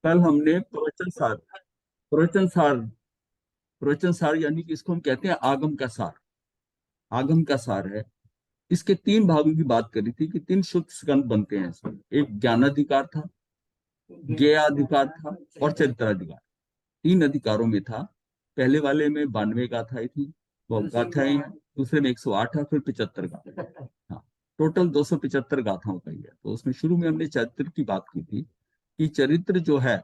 कल हमने प्रवचन सार प्रवचन सार यानी कि इसको हम कहते हैं आगम का सार। आगम का सार है। इसके तीन भागों की बात करी थी कि तीन शुद्ध स्कंद बनते हैं इसमें। एक ज्ञानाधिकार था, ज्ञेयाधिकार था और चरित्राधिकार। तीन अधिकारों में था। पहले वाले में 92 गाथाएं थी, वो गाथाएं हैं। दूसरे में 108 है, फिर 75 गाथा। हाँ, टोटल 275 गाथाओं का ही है। तो उसमें शुरू में हमने चरित्र की बात की थी कि चरित्र जो है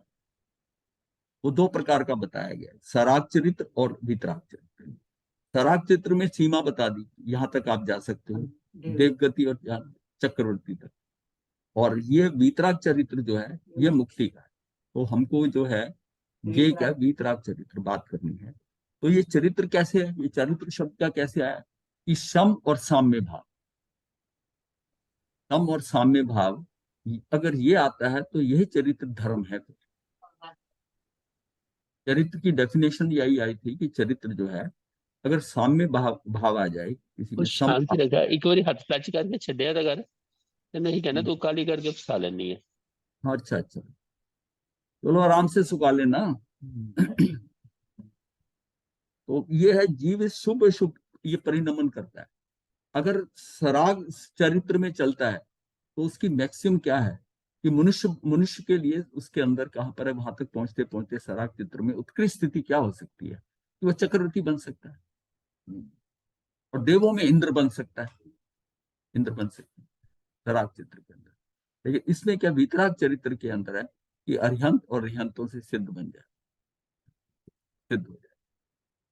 वो दो प्रकार का बताया गया है, सराग चरित्र और वितराग चरित्र। सराग चरित्र में सीमा बता दी, यहाँ तक आप जा सकते हो, देवगति और चक्रवर्ती तक। और ये वीतराग चरित्र जो है ये मुक्ति का है। तो हमको जो है ये क्या वीतराग चरित्र बात करनी है। तो ये चरित्र कैसे है, ये चरित्र शब्द का कैसे आया कि सम और साम्य भाव। सम और साम्य भाव अगर ये आता है तो यही चरित्र धर्म है। चरित्र की डेफिनेशन यही आई थी कि चरित्र जो है अगर साम्य भाव आ जाए किसी ਉਹ में सम। ਸ਼ਾਂਤੀ ਰੱਖਾ ਇੱਕ ਵਾਰੀ ਹੱਥ ਟੱਚ ਕਰਕੇ ਛੱਡਿਆ ਤਾਂ ਕਰ ਤੇ ਨਹੀਂ ਕਹਿੰਦਾ ਤੂੰ ਕਾਲੀ ਕਰਕੇ ਫਸਾ ਲੈਣੀ ਹੈ। अच्छा अच्छा, चलो आराम से सुखा लेना। तो ये है जीव शुभ शुभ ये परिणमन करता है। अगर सराग चरित्र में चलता है तो उसकी मैक्सिम क्या है कि मनुष्य मनुष्य के लिए उसके अंदर कहां पर है, वहां तक पहुंचते पहुंचते सराग चित्र में उत्कृष्ट स्थिति क्या हो सकती है कि वह चक्रवर्ती बन सकता है और देवों में इंद्र बन सकता है। इंद्र बन सकता है सराग चित्र के अंदर। लेकिन इसमें क्या वितराग चरित्र के अंदर है कि अरिहंत और रिहंतों से सिद्ध बन जाए, सिद्ध हो जाए।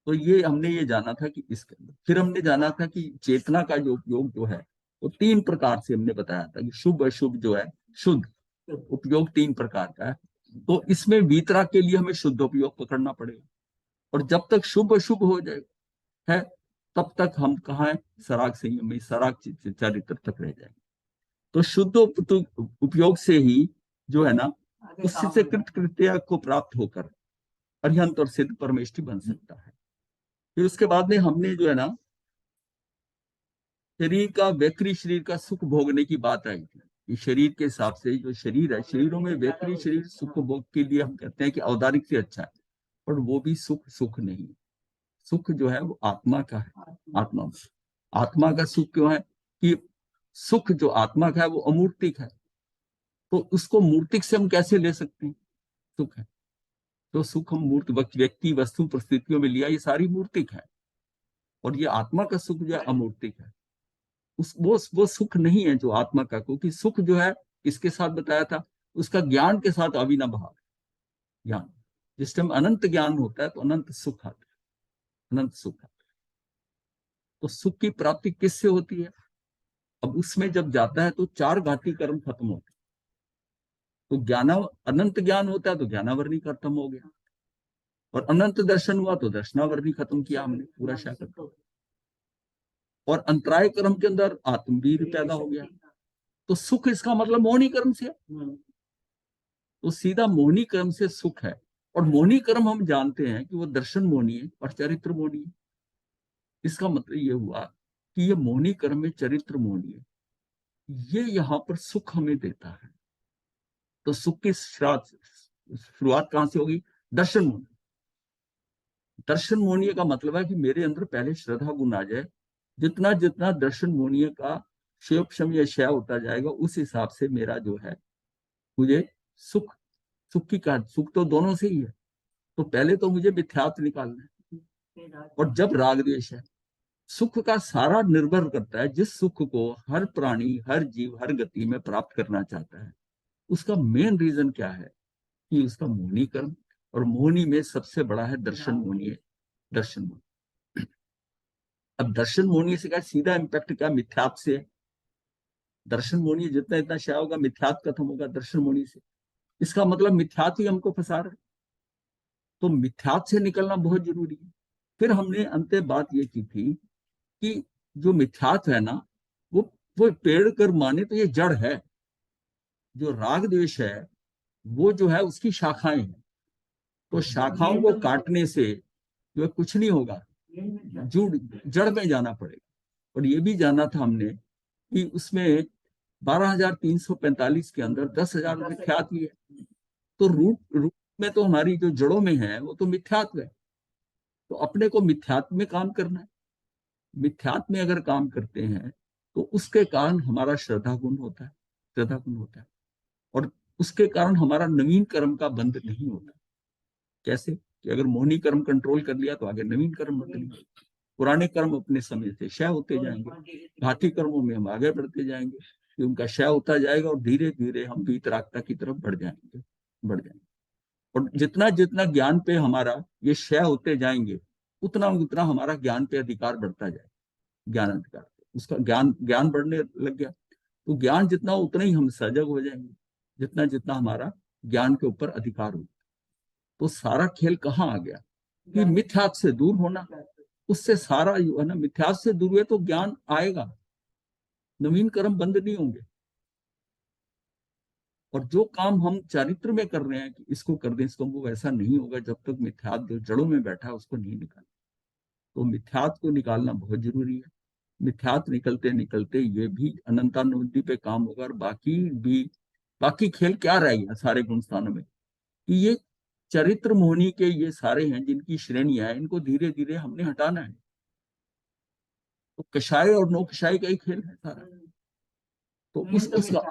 तो ये हमने ये जाना था कि इसके अंदर फिर हमने जाना था कि चेतना का जो उपयोग जो है वो तीन प्रकार से हमने बताया था कि शुभ अशुभ जो है शुद्ध उपयोग तीन प्रकार का है। तो इसमें वीतराग के लिए हमें शुद्ध उपयोग पकड़ना पड़ेगा। और जब तक शुभ अशुभ हो जाए है तब तक हम कहा है सराग संयम में सराग चरित्र तक रह जाएंगे। तो शुद्ध उपयोग से ही जो है ना उससे कृत कृत्य को प्राप्त होकर अरिहंत और सिद्ध परमेष्टि बन सकता है। फिर उसके बाद में हमने जो है ना शरीर का वैकृ शरीर का सुख भोगने की बात आई थी कि शरीर के हिसाब से जो शरीर है शरीरों में वैकृ शरीर सुख भोग के लिए हम कहते हैं कि औदारिक से अच्छा है। पर वो भी सुख सुख नहीं। सुख जो है वो आत्मा का है। आत्मा आत्मा का सुख क्यों है कि सुख जो आत्मा का है वो अमूर्तिक है। तो उसको मूर्तिक से हम कैसे ले सकते हैं, सुख है तो सुख हम मूर्त व्यक्ति वस्तु परिस्थितियों में लिया ये सारी मूर्तिक है। और ये आत्मा का सुख जो है अमूर्तिक है। वो सुख नहीं है जो आत्मा का, क्योंकि सुख जो है इसके साथ बताया था उसका ज्ञान के साथ अविनाभाव है। ज्ञान जिस टाइम अनंत ज्ञान होता है तो अनंत सुख आता है, अनंत सुख आता है। तो सुख की प्राप्ति किससे होती है, अब उसमें जब जाता है तो चार घाती कर्म खत्म होते हैं। तो ज्ञान अनंत ज्ञान होता है तो ज्ञानावरणी खत्म हो गया। और अनंत दर्शन हुआ तो दर्शनावरणी खत्म किया हमने पूरा शाखा। और अंतराय कर्म के अंदर आत्मवीर पैदा हो गया। तो सुख इसका मतलब मोहनी कर्म से, तो सीधा मोहनी कर्म से सुख है। और मोहनी कर्म हम जानते हैं कि वो दर्शन मोहनी है और चरित्र मोहनी है। इसका मतलब ये हुआ कि ये मोहनी कर्म में चरित्र मोहनी है, ये यहाँ पर सुख हमें देता है। तो सुख की शुरुआत कहां से होगी, दर्शन मोहनी। दर्शन मोहनीय का मतलब है कि मेरे अंदर पहले श्रद्धा गुण आ जाए। जितना जितना दर्शन मोहनीय का क्षेम या क्षय होता जाएगा उस हिसाब से मेरा जो है मुझे सुख, सुख की का सुख तो दोनों से ही है। तो पहले तो मुझे मिथ्यात्व निकालना है। और जब राग द्वेष है, सुख का सारा निर्भर करता है जिस सुख को हर प्राणी हर जीव हर गति में प्राप्त करना चाहता है उसका मेन रीजन क्या है कि उसका मोहनी कर्म। और मोहनी में सबसे बड़ा है दर्शन मोहनी है। दर्शन मोहनी, अब दर्शन मोहनी से क्या सीधा इम्पैक्ट क्या मिथ्यात्व से है। दर्शन मोहनी जितना इतना क्षय होगा मिथ्यात्व खत्म होगा दर्शन मोहनी से। इसका मतलब मिथ्यात्व ही हमको फंसा रहा है। तो मिथ्यात्व से निकलना बहुत जरूरी है। फिर हमने अंत बात ये की थी कि जो मिथ्यात्व है ना वो पेड़ कर माने तो ये जड़ है। जो राग द्वेष है वो जो है उसकी शाखाएं हैं। तो शाखाओं को काटने से जो कुछ नहीं होगा, जुड़ जड़ में जाना पड़ेगा। और ये भी जाना था हमने कि उसमें 12,345 के अंदर 10,000 मिथ्यात्व है। तो रूट में तो हमारी जो जड़ों में है वो तो मिथ्यात्व है। तो अपने को मिथ्यात्व में काम करना है। मिथ्यात्व में अगर काम करते हैं तो उसके कारण हमारा श्रद्धा गुण होता है, श्रद्धा गुण होता है। और उसके कारण हमारा नवीन कर्म का बंध नहीं होता। कैसे कि अगर मोहनी कर्म कंट्रोल कर लिया तो आगे नवीन कर्म बंध नहीं होता। पुराने कर्म अपने समय से क्षय होते जाएंगे, घाती कर्मों में हम आगे बढ़ते जाएंगे कि उनका क्षय होता जाएगा और धीरे धीरे हम वीतरागता की तरफ बढ़ जाएंगे, बढ़ जाएंगे। और जितना जितना ज्ञान पे हमारा ये क्षय होते जाएंगे उतना उतना हमारा ज्ञान पे अधिकार बढ़ता जाएगा। ज्ञान अधिकार पे उसका ज्ञान ज्ञान बढ़ने लग गया तो ज्ञान जितना उतना ही हम सजग हो जाएंगे, जितना जितना हमारा ज्ञान के ऊपर अधिकार हो। तो सारा खेल कहाँ आ गया कि मिथ्यात्व से दूर होना। उससे सारा जो है ना, मिथ्यात्व से दूर हुए तो ज्ञान आएगा, नवीन कर्म बंद नहीं होंगे। और जो काम हम चारित्र में कर रहे हैं कि इसको कर दें इसको, वो वैसा नहीं होगा जब तक मिथ्यात्व जो जड़ों में बैठा है उसको नहीं निकालना। तो मिथ्यात्व को निकालना बहुत जरूरी है। मिथ्यात्व निकलते निकलते ये भी अनंतानुबुद्धि पे काम होगा। और बाकी खेल क्या रह गया सारे गुण स्थानों में कि ये चरित्र मोहनी के ये सारे हैं जिनकी श्रेणियां हैं, इनको धीरे धीरे हमने हटाना है। तो कषाय और नो कषाय का ही खेल है सारा। तो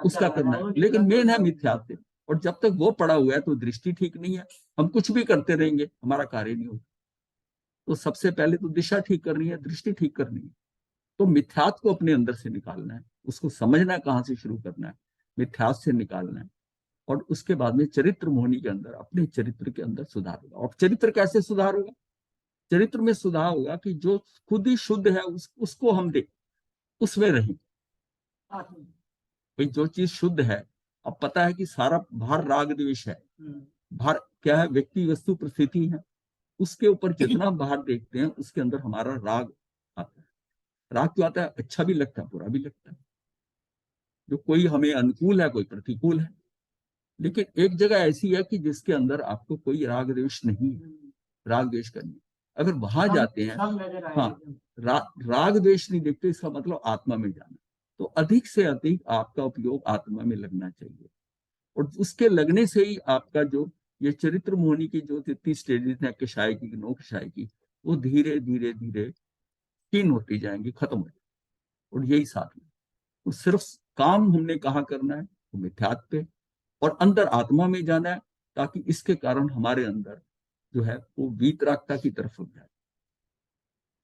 उसका करना है, लेकिन मेन है मिथ्यात्व। और जब तक वो पड़ा हुआ है तो दृष्टि ठीक नहीं है। हम कुछ भी करते रहेंगे हमारा कार्य नहीं होगा। तो सबसे पहले तो दिशा ठीक करनी है, दृष्टि ठीक करनी है। तो मिथ्यात्व को अपने अंदर से निकालना है, उसको समझना कहाँ से शुरू करना है, मिथ्यात्व से निकालना है। और उसके बाद में चरित्र मोहनी के अंदर, अपने चरित्र के अंदर सुधार होगा। और चरित्र कैसे सुधार होगा? चरित्र में सुधार होगा कि जो खुद ही शुद्ध है उसको हम देख, उसमें रहें। भाई जो चीज शुद्ध है, अब पता है कि सारा भार राग द्वेष है। भार क्या है? व्यक्ति वस्तु परिस्थिति है। उसके ऊपर जितना भार देखते हैं उसके अंदर हमारा राग आता है। राग क्यों आता है? अच्छा भी लगता है, बुरा भी लगता है। जो कोई हमें अनुकूल है, कोई प्रतिकूल है। लेकिन एक जगह ऐसी है कि जिसके अंदर आपको कोई राग द्वेष नहीं है, राग द्वेष करनी। अगर वहां जाते हैं, हाँ, राग द्वेष नहीं देखते, इसका मतलब आत्मा में जाना। तो अधिक से अधिक आपका उपयोग आत्मा में लगना चाहिए। और उसके लगने से ही आपका जो ये चरित्र मोहनी की जो 33 स्टेजेस है, कषाय की, नो कषाय की, वो धीरे धीरे धीरे क्षीण होती जाएंगी, खत्म हो जाएंगी। और यही साथ में तो सिर्फ काम हमने कहाँ करना है? तो मिथ्यात्व पे और अंदर आत्मा में जाना है, ताकि इसके कारण हमारे अंदर जो है वो वीतरागता की तरफ हो जाए,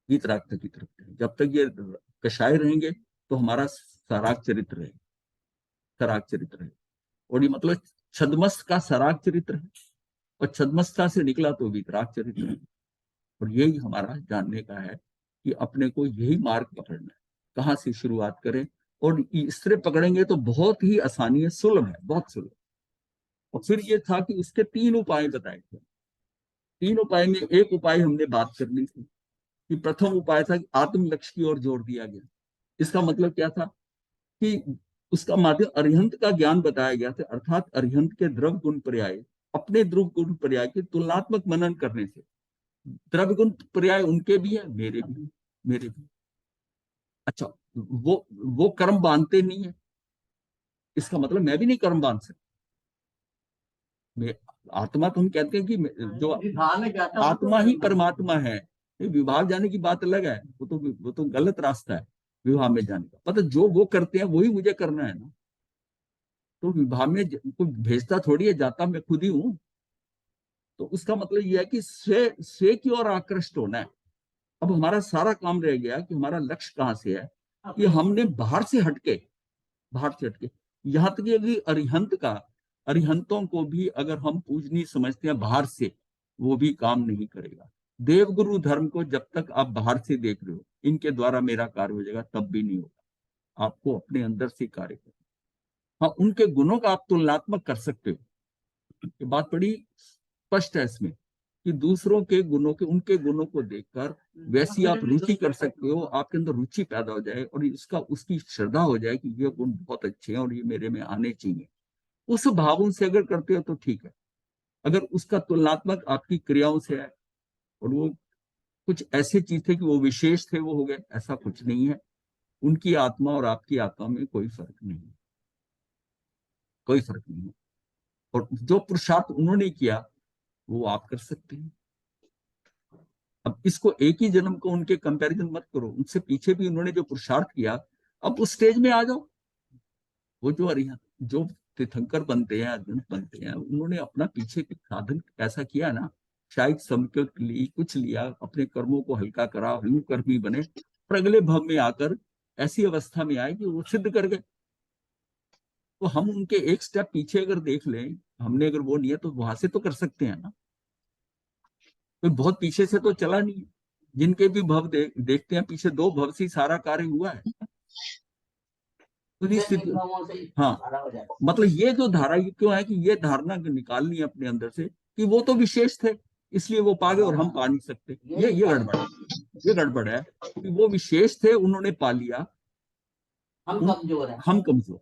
वीतरागता की तरफ जाए। जब तक ये कषाय रहेंगे तो हमारा सराग चरित्र है, सराग चरित्र है। और ये मतलब छद्मस्त का सराग चरित्र है, और छद्मस्ता से निकला तो वीतराग चरित्र है। और यही हमारा जानने का है कि अपने को यही मार्ग पकड़ना है, कहाँ से शुरुआत करें। और इस तरह पकड़ेंगे तो बहुत ही आसानी है, सुलभ है, बहुत सुलभ। और फिर ये था कि उसके 3 उपाय बताए थे। 3 उपाय में एक उपाय हमने बात कर ली थी कि प्रथम उपाय था कि आत्म लक्ष्य की ओर जोर दिया गया। इसका मतलब क्या था कि उसका माध्यम अरिहंत का ज्ञान बताया गया था, अर्थात अरिहंत के द्रव गुण पर्याय अपने द्रव गुण पर्याय के तुलनात्मक मनन करने से। द्रव्य गुण पर्याय उनके भी है, मेरे भी, मेरे भी। अच्छा, वो कर्म बांधते नहीं है, इसका मतलब मैं भी नहीं कर्म बांध सकता। मैं आत्मा तो हम कहते हैं कि जो आत्मा ही परमात्मा है। विभाग जाने की बात अलग है, वो तो गलत रास्ता है विवाह में जाने का। पता जो वो करते हैं वही मुझे करना है ना। तो विवाह में कोई भेजता थोड़ी है, जाता मैं खुद ही हूं। तो उसका मतलब यह है कि स्वे की ओर आकृष्ट होना है। अब हमारा सारा काम रह गया कि हमारा लक्ष्य कहाँ से है, कि हमने बाहर से हटके यहां तक कि अभी अरिहंतों को भी अगर हम पूजनीय समझते हैं बाहर से, वो भी काम नहीं करेगा। देवगुरु धर्म को जब तक आप बाहर से देख रहे हो, इनके द्वारा मेरा कार्य हो जाएगा, तब भी नहीं होगा। आपको अपने अंदर से कार्य करना। हाँ, उनके गुणों का आप तुलनात्मक कर सकते हो, ये बात बड़ी स्पष्ट है इसमें कि दूसरों के गुणों के, उनके गुणों को देखकर वैसी आप रुचि कर सकते हो, आपके अंदर रुचि पैदा हो जाए और उसकी श्रद्धा हो जाए कि ये गुण बहुत अच्छे हैं और ये मेरे में आने चाहिए। उस भावों से अगर करते हो तो ठीक है। अगर उसका तुलनात्मक आपकी क्रियाओं से है और वो कुछ ऐसे चीज थे कि वो विशेष थे, वो हो गए, ऐसा कुछ नहीं है। उनकी आत्मा और आपकी आत्मा में कोई फर्क नहीं है, कोई फर्क नहीं है। और जो पुरुषार्थ उन्होंने किया वो आप कर सकते हैं। अब इसको एक ही जन्म को उनके कंपैरिजन मत करो, उनसे पीछे भी उन्होंने जो पुरुषार्थ किया, अब उस स्टेज में आ जाओ। वो जो अरिहंत, जो तीर्थंकर बनते हैं, अर्जुन बनते हैं, उन्होंने अपना पीछे भी साधन ऐसा किया ना, शायद संकल्प ली, कुछ लिया, अपने कर्मों को हल्का करा, हल्लू कर्मी बने, और अगले भव में आकर ऐसी अवस्था में आए कि वो सिद्ध कर गए। तो हम उनके एक स्टेप पीछे अगर देख लें, हमने अगर वो नहीं है तो वहां से तो कर सकते हैं ना, कोई बहुत पीछे से तो चला नहीं है। जिनके भी भव देखते हैं पीछे 2 भव से सारा कार्य हुआ है। तो स्थिति, हाँ, मतलब ये जो धारा ये क्यों है कि ये धारणा निकालनी है अपने अंदर से कि वो तो विशेष थे इसलिए वो पा गए और हम पा नहीं सकते। ये गड़बड़ है, ये गड़बड़ है कि वो विशेष थे, उन्होंने पा लिया, हम कमजोर।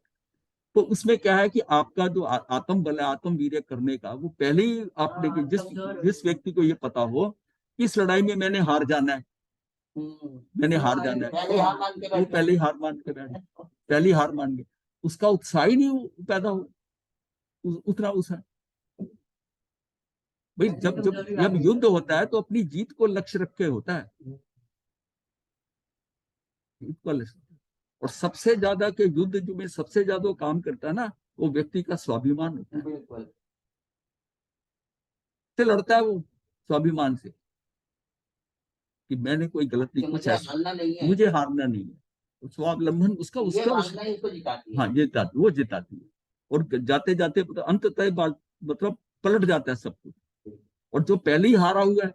तो उसमें क्या है कि आपका जो आत्म बल है, आत्म वीर्य करने का, वो पहले ही आप देखिए, जिस व्यक्ति को ये पता हो कि इस लड़ाई में मैंने हार जाना है, मैंने हार जाना है, वो पहले ही हार मान के बैठे, पहली हार मान के, उसका उत्साह ही नहीं पैदा हो, उतना उत्साह। भाई जब युद्ध होता है तो अपनी जीत को लक्ष्य रख के होता है, जीत को लक्ष्य। और सबसे ज्यादा के युद्ध जो में सबसे ज्यादा काम करता है ना, वो व्यक्ति का स्वाभिमान होता है, से लड़ता है वो स्वाभिमान से कि मैंने कोई गलती, कुछ ऐसा मुझे हारना नहीं है, तो स्वावलंबन उसका हाँ जिताती, वो जिताती है। और जाते जाते अंततः मतलब पलट जाता है सब कुछ। और जो पहले ही हारा हुआ है,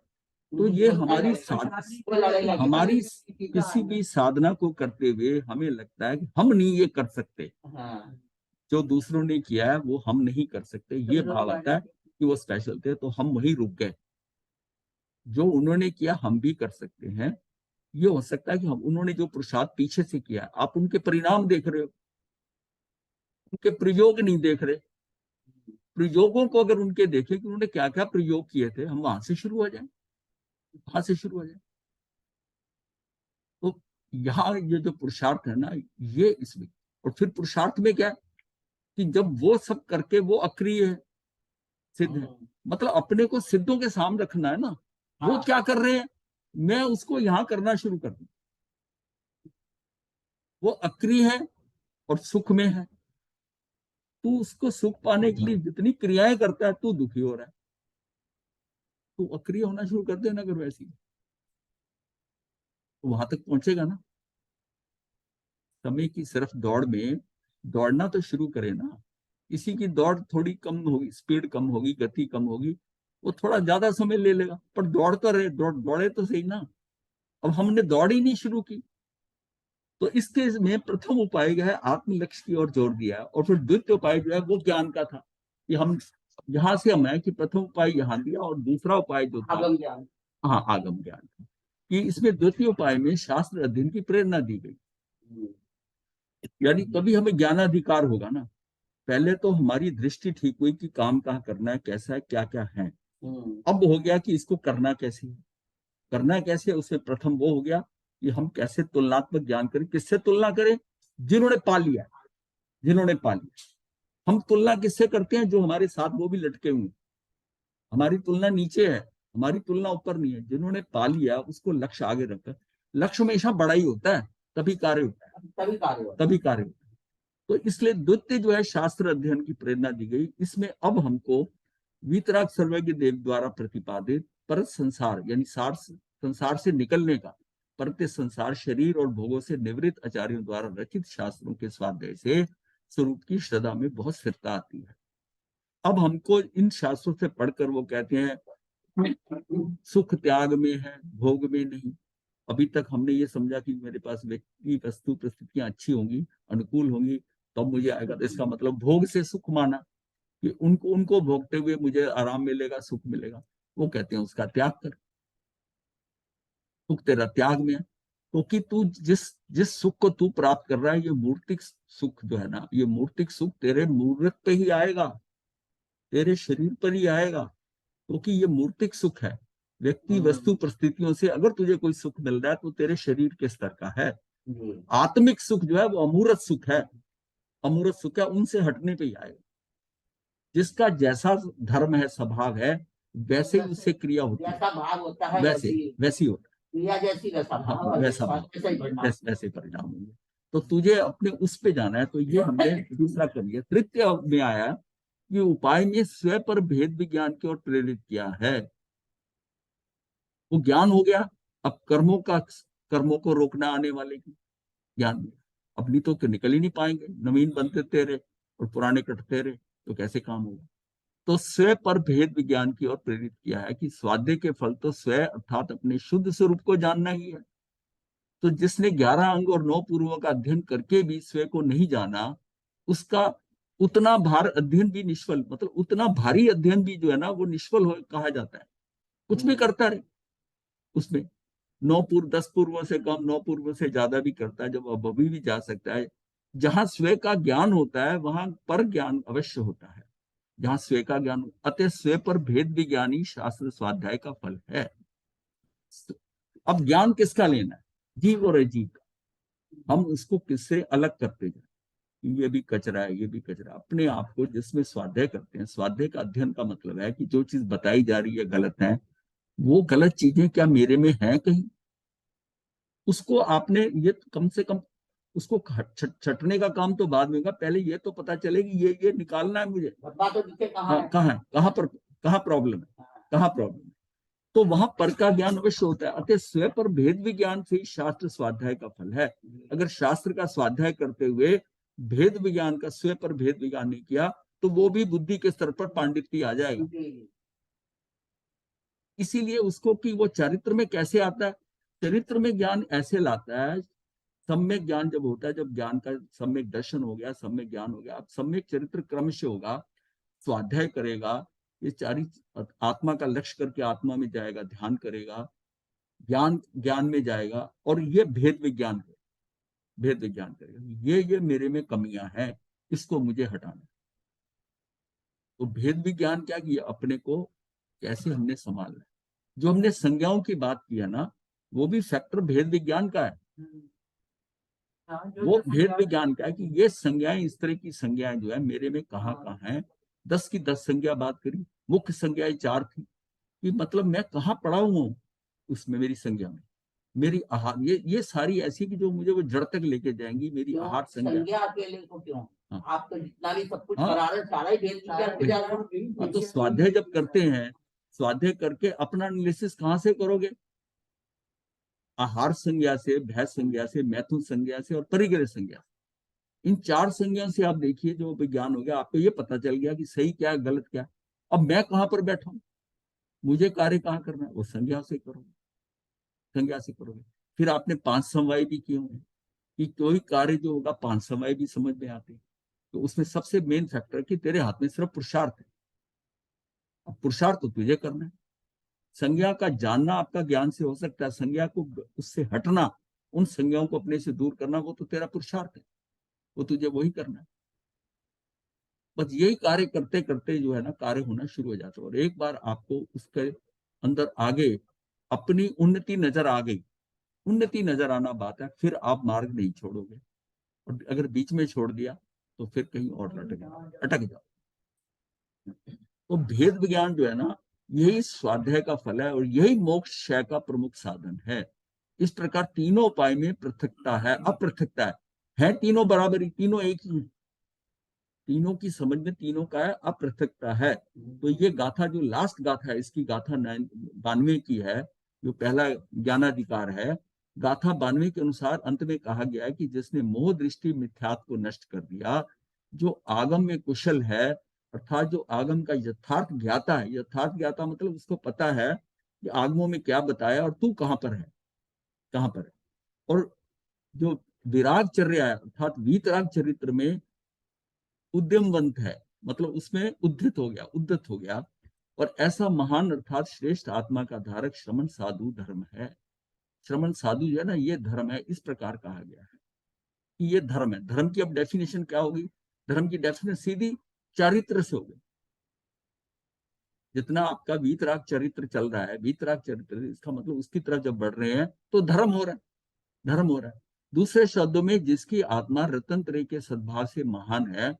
तो ये हमारी किसी भी साधना को करते हुए हमें लगता है कि हम नहीं ये कर सकते, जो दूसरों ने किया है वो हम नहीं कर सकते, ये भाव आता है कि वो स्पेशल थे तो हम वहीं रुक गए। जो उन्होंने किया हम भी कर सकते हैं। ये हो सकता है कि हम, उन्होंने जो पुरुषार्थ पीछे से किया, आप उनके परिणाम देख रहे हो, उनके प्रयोग नहीं देख रहे। प्रयोगों को अगर उनके देखें कि उन्होंने क्या क्या प्रयोग किए थे, हम वहां से शुरू हो जाए, वहां से शुरू हो जाए। तो यहाँ ये जो पुरुषार्थ है ना, ये इसमें, और फिर पुरुषार्थ में क्या है कि जब वो सब करके वो अक्रिय है, सिद्ध है, मतलब अपने को सिद्धों के सामने रखना है ना, वो क्या कर रहे हैं, मैं उसको यहाँ करना शुरू कर दूं। वो अक्रिय है और सुख में है, तू उसको सुख पाने के लिए जितनी क्रियाएं करता है तू दुखी हो रहा है, तू अक्रिय होना शुरू कर देना अगर वैसी, तो वहां तक पहुंचेगा ना। समय की सिर्फ दौड़ में दौड़ना तो शुरू करे ना, किसी की दौड़ थोड़ी कम होगी, स्पीड कम होगी, गति कम होगी, वो थोड़ा ज्यादा समय ले लेगा, पर दौड़ तो रहे, दौड़े तो सही ना। अब हमने दौड़ ही नहीं शुरू की, तो इस केस में प्रथम उपाय जो है आत्म लक्ष्य की ओर जोर दिया, और फिर द्वितीय उपाय जो है वो ज्ञान का था कि हम यहाँ से हम है कि प्रथम उपाय यहाँ दिया, और दूसरा उपाय जो था आगम ज्ञान, हाँ आगम ज्ञान था, कि इसमें द्वितीय उपाय में शास्त्र अध्ययन की प्रेरणा दी गई। यानी तभी हमें ज्ञानाधिकार होगा ना। पहले तो हमारी दृष्टि ठीक हुई कि काम कहाँ करना है, कैसा है, क्या क्या है। अब हो गया कि इसको करना कैसे है, करना कैसे है, उसमें प्रथम वो हो गया कि हम कैसे तुलनात्मक ज्ञान करें, किससे तुलना करें, जिन्होंने पा लिया, जिन्होंने पा लिया। हम तुलना किससे करते हैं, जो हमारे साथ वो भी लटके हुए, हमारी तुलना नीचे है, हमारी तुलना ऊपर नहीं है। जिन्होंने पा लिया उसको लक्ष्य आगे रखकर, लक्ष्य हमेशा बड़ा ही होता है, तभी कार्य होता है, तभी कार्य होता है। तो इसलिए द्वितीय जो है शास्त्र अध्ययन की प्रेरणा दी गई। इसमें अब हमको वीतराग सर्वज्ञ देव द्वारा प्रतिपादित परत संसार, यानी संसार से निकलने का, परत संसार शरीर और भोगों से निवृत्त आचार्यों द्वारा रचित शास्त्रों के स्वाध्याय से स्वरूप की श्रद्धा में बहुत स्थिरता आती है। अब हमको इन शास्त्रों से पढ़कर वो कहते हैं सुख त्याग में है, भोग में नहीं। अभी तक हमने ये समझा कि मेरे पास व्यक्ति वस्तु परिस्थितियां अच्छी होंगी, अनुकूल होंगी, तब मुझे आएगा, तो इसका मतलब भोग से सुख माना कि उनको उनको भोगते हुए मुझे आराम मिलेगा, सुख मिलेगा। वो कहते हैं उसका त्याग कर, सुख तेरा त्याग में है। क्योंकि तू जिस जिस सुख को तू प्राप्त कर रहा है, ये मूर्तिक सुख जो है ना, ये मूर्तिक सुख तेरे मूर्त पे ही आएगा, तेरे शरीर पर ही आएगा, क्योंकि ये मूर्तिक सुख है। व्यक्ति वस्तु परिस्थितियों से अगर तुझे कोई सुख मिल रहा है तो तेरे शरीर के स्तर का है। आत्मिक सुख जो है वो अमूर्त सुख है, अमूर्त सुख है, उनसे हटने पे ही आएगा। जिसका जैसा धर्म है, स्वभाव है, वैसे ही उससे क्रिया होती है, जैसा भाव होता है वैसे वैसी होता क्रिया जैसी वैसा है। भाव हाँ, और वैसा भाव, वैसा ही परिणाम। वैसे परिणाम होंगे। तो तुझे अपने उस पे जाना है। तो ये हमने दूसरा कर लिया। तृतीय में आया कि उपाय में स्वयं पर भेद विज्ञान की ओर प्रेरित किया है। वो ज्ञान हो गया। अब कर्मों को रोकना आने वाले की ज्ञान में। अपनी तो निकल ही नहीं पाएंगे, नवीन बनते रहे और पुराने कटते रहे तो कैसे काम होगा। तो स्वयं पर भेद विज्ञान की ओर प्रेरित किया है कि स्वाध्याय के फल तो स्वयं अर्थात अपने शुद्ध स्वरूप को जानना ही है। तो जिसने 11 अंग और 9 पूर्वों का अध्ययन करके भी स्वयं को नहीं जाना, उसका उतना भार अध्ययन भी निष्फल, मतलब उतना भारी अध्ययन भी जो है ना वो निष्फल हो कहा जाता है। कुछ भी करता रहे उसमें 10 पूर्वों से कम, 9 पूर्वों से ज्यादा भी करता है, जब अभी भी जा सकता है। जहां स्वयं का ज्ञान होता है वहां पर ज्ञान अवश्य होता है। जहां स्वयं का ज्ञान, अतः स्वयं पर भेद विज्ञानी शास्त्र स्वाध्याय का फल है। अब ज्ञान किसका लेना है? जीव और अजीव का। हम उसको किससे अलग करते जाए, ये भी कचरा है, ये भी कचरा। अपने आप को जिसमें स्वाध्याय करते हैं, स्वाध्याय का अध्ययन का मतलब है कि जो चीज बताई जा रही है गलत है, वो गलत चीजें क्या मेरे में है कहीं, उसको आपने ये कम से कम उसको छटने का काम तो बाद में होगा, पहले ये तो पता चले कि ये निकालना है मुझे। तो दिखे कहाँ है, कहाँ है, कहाँ प्रॉब्लम है, कहाँ प्रॉब्लम है। तो वहां पर का ज्ञान अवश्य होता है। अतः स्वयं पर भेद विज्ञान से ही शास्त्र स्वाध्याय का फल है। अगर शास्त्र का स्वाध्याय करते हुए भेद विज्ञान का, स्वयं पर भेद विज्ञान नहीं किया, तो वो भी बुद्धि के स्तर पर पांडित्य आ जाएगा। इसीलिए उसको कि वो चरित्र में कैसे आता है, चरित्र में ज्ञान ऐसे लाता है। सम्यक ज्ञान जब होता है, जब ज्ञान का सम्यक दर्शन हो गया, सम्यक ज्ञान हो गया, अब सम्यक चरित्र क्रम से होगा, स्वाध्याय करेगा, ये चारी आत्मा का लक्ष्य करके आत्मा में जाएगा, ध्यान करेगा, ज्ञान में जाएगा, और ये भेद विज्ञान करेगा। ये मेरे में कमियां हैं, इसको मुझे हटाना। तो भेद विज्ञान क्या किया, अपने को कैसे हमने संभालना है। जो हमने संज्ञाओं की बात की है ना, वो भी फैक्टर भेद विज्ञान का है। वो भेद विज्ञान का है कि ये संज्ञाएं, इस तरह की संज्ञाएं जो है मेरे में कहाँ कहाँ है। 10 की 10 संज्ञा बात करी, मुख्य संज्ञाएं 4 थी, कि मतलब मैं कहाँ पड़ा हुआ हूँ उसमें, मेरी संज्ञा में। मेरी आहार, ये सारी ऐसी कि जो मुझे वो जड़ तक लेके जाएंगी, मेरी आहार संज्ञा। अकेले को क्यों? हाँ, आप तो जितना भी सब कुछ हाँ, करा रहे, सारा ही भेद विज्ञान पे जा रहा है। तो स्वाध्याय जब करते हैं, स्वाध्याय करके अपना एनालिसिस कहाँ से करोगे? आहार संज्ञा से, भय संज्ञा से, मैथुन संज्ञा से और परिग्रह संज्ञा से। इन 4 संज्ञा से आप देखिए जो विज्ञान हो गया, आपको ये पता चल गया कि सही क्या है, गलत क्या है। अब मैं कहाँ पर बैठा हूँ, मुझे कार्य कहाँ करना है, वो संज्ञा से करोगे, संज्ञा से करोगे। फिर आपने 5 समवाय भी किए होंगे कि कोई कार्य जो होगा 5 समवाय भी समझ में आते हैं। तो उसमें सबसे मेन फैक्टर कि तेरे हाथ में सिर्फ पुरुषार्थ है। अब पुरुषार्थ तो तुझे करना है। संज्ञा का जानना आपका ज्ञान से हो सकता है, संज्ञा को उससे हटना, उन संज्ञाओं को अपने से दूर करना, वो तो तेरा पुरुषार्थ है, वो तुझे वही करना है। बस यही कार्य करते करते जो है ना, कार्य होना शुरू हो जाता है। और एक बार आपको उसके अंदर आगे अपनी उन्नति नजर आ गई, उन्नति नजर आना बात है, फिर आप मार्ग नहीं छोड़ोगे। और अगर बीच में छोड़ दिया तो फिर कहीं और अटक जाओ। तो भेद विज्ञान जो है ना, यही स्वाध्याय का फल है और यही मोक्ष क्षय का प्रमुख साधन है। इस प्रकार तीनों उपाय में पृथकता है, अपृथकता है तीनों बराबरी, तीनों एक ही, तीनों की समझ में तीनों का है, अपृथकता है। तो ये गाथा जो लास्ट गाथा है, इसकी गाथा 92 की है, जो पहला ज्ञानाधिकार है। गाथा 92 के अनुसार अंत में कहा गया है कि जिसने मोह दृष्टि मिथ्यात्व को नष्ट कर दिया, जो आगम में कुशल है, अर्थात जो आगम का यथार्थ ज्ञाता है, यथार्थ ज्ञाता मतलब उसको पता है कि आगमों में क्या बताया और तू कहाँ पर है, कहाँ पर है। और जो विराग चर्या है, अर्थात वीतराग चरित्र में उद्यमवंत है, मतलब उसमें उद्धत हो गया। और ऐसा महान अर्थात श्रेष्ठ आत्मा का धारक श्रमण साधु धर्म है। श्रमण साधु जो है ना, ये धर्म है, इस प्रकार कहा गया है कि ये धर्म है। धर्म की अब डेफिनेशन क्या होगी? धर्म की डेफिनेशन सीधी चारित्र से होगी। जितना आपका वीतराग चरित्र चल रहा है, वीतराग चरित्र, इसका मतलब उसकी तरफ जब बढ़ रहे हैं तो धर्म हो रहा है, धर्म हो रहा है। दूसरे शब्दों में जिसकी आत्मा रतन तरह के सद्भाव से महान है,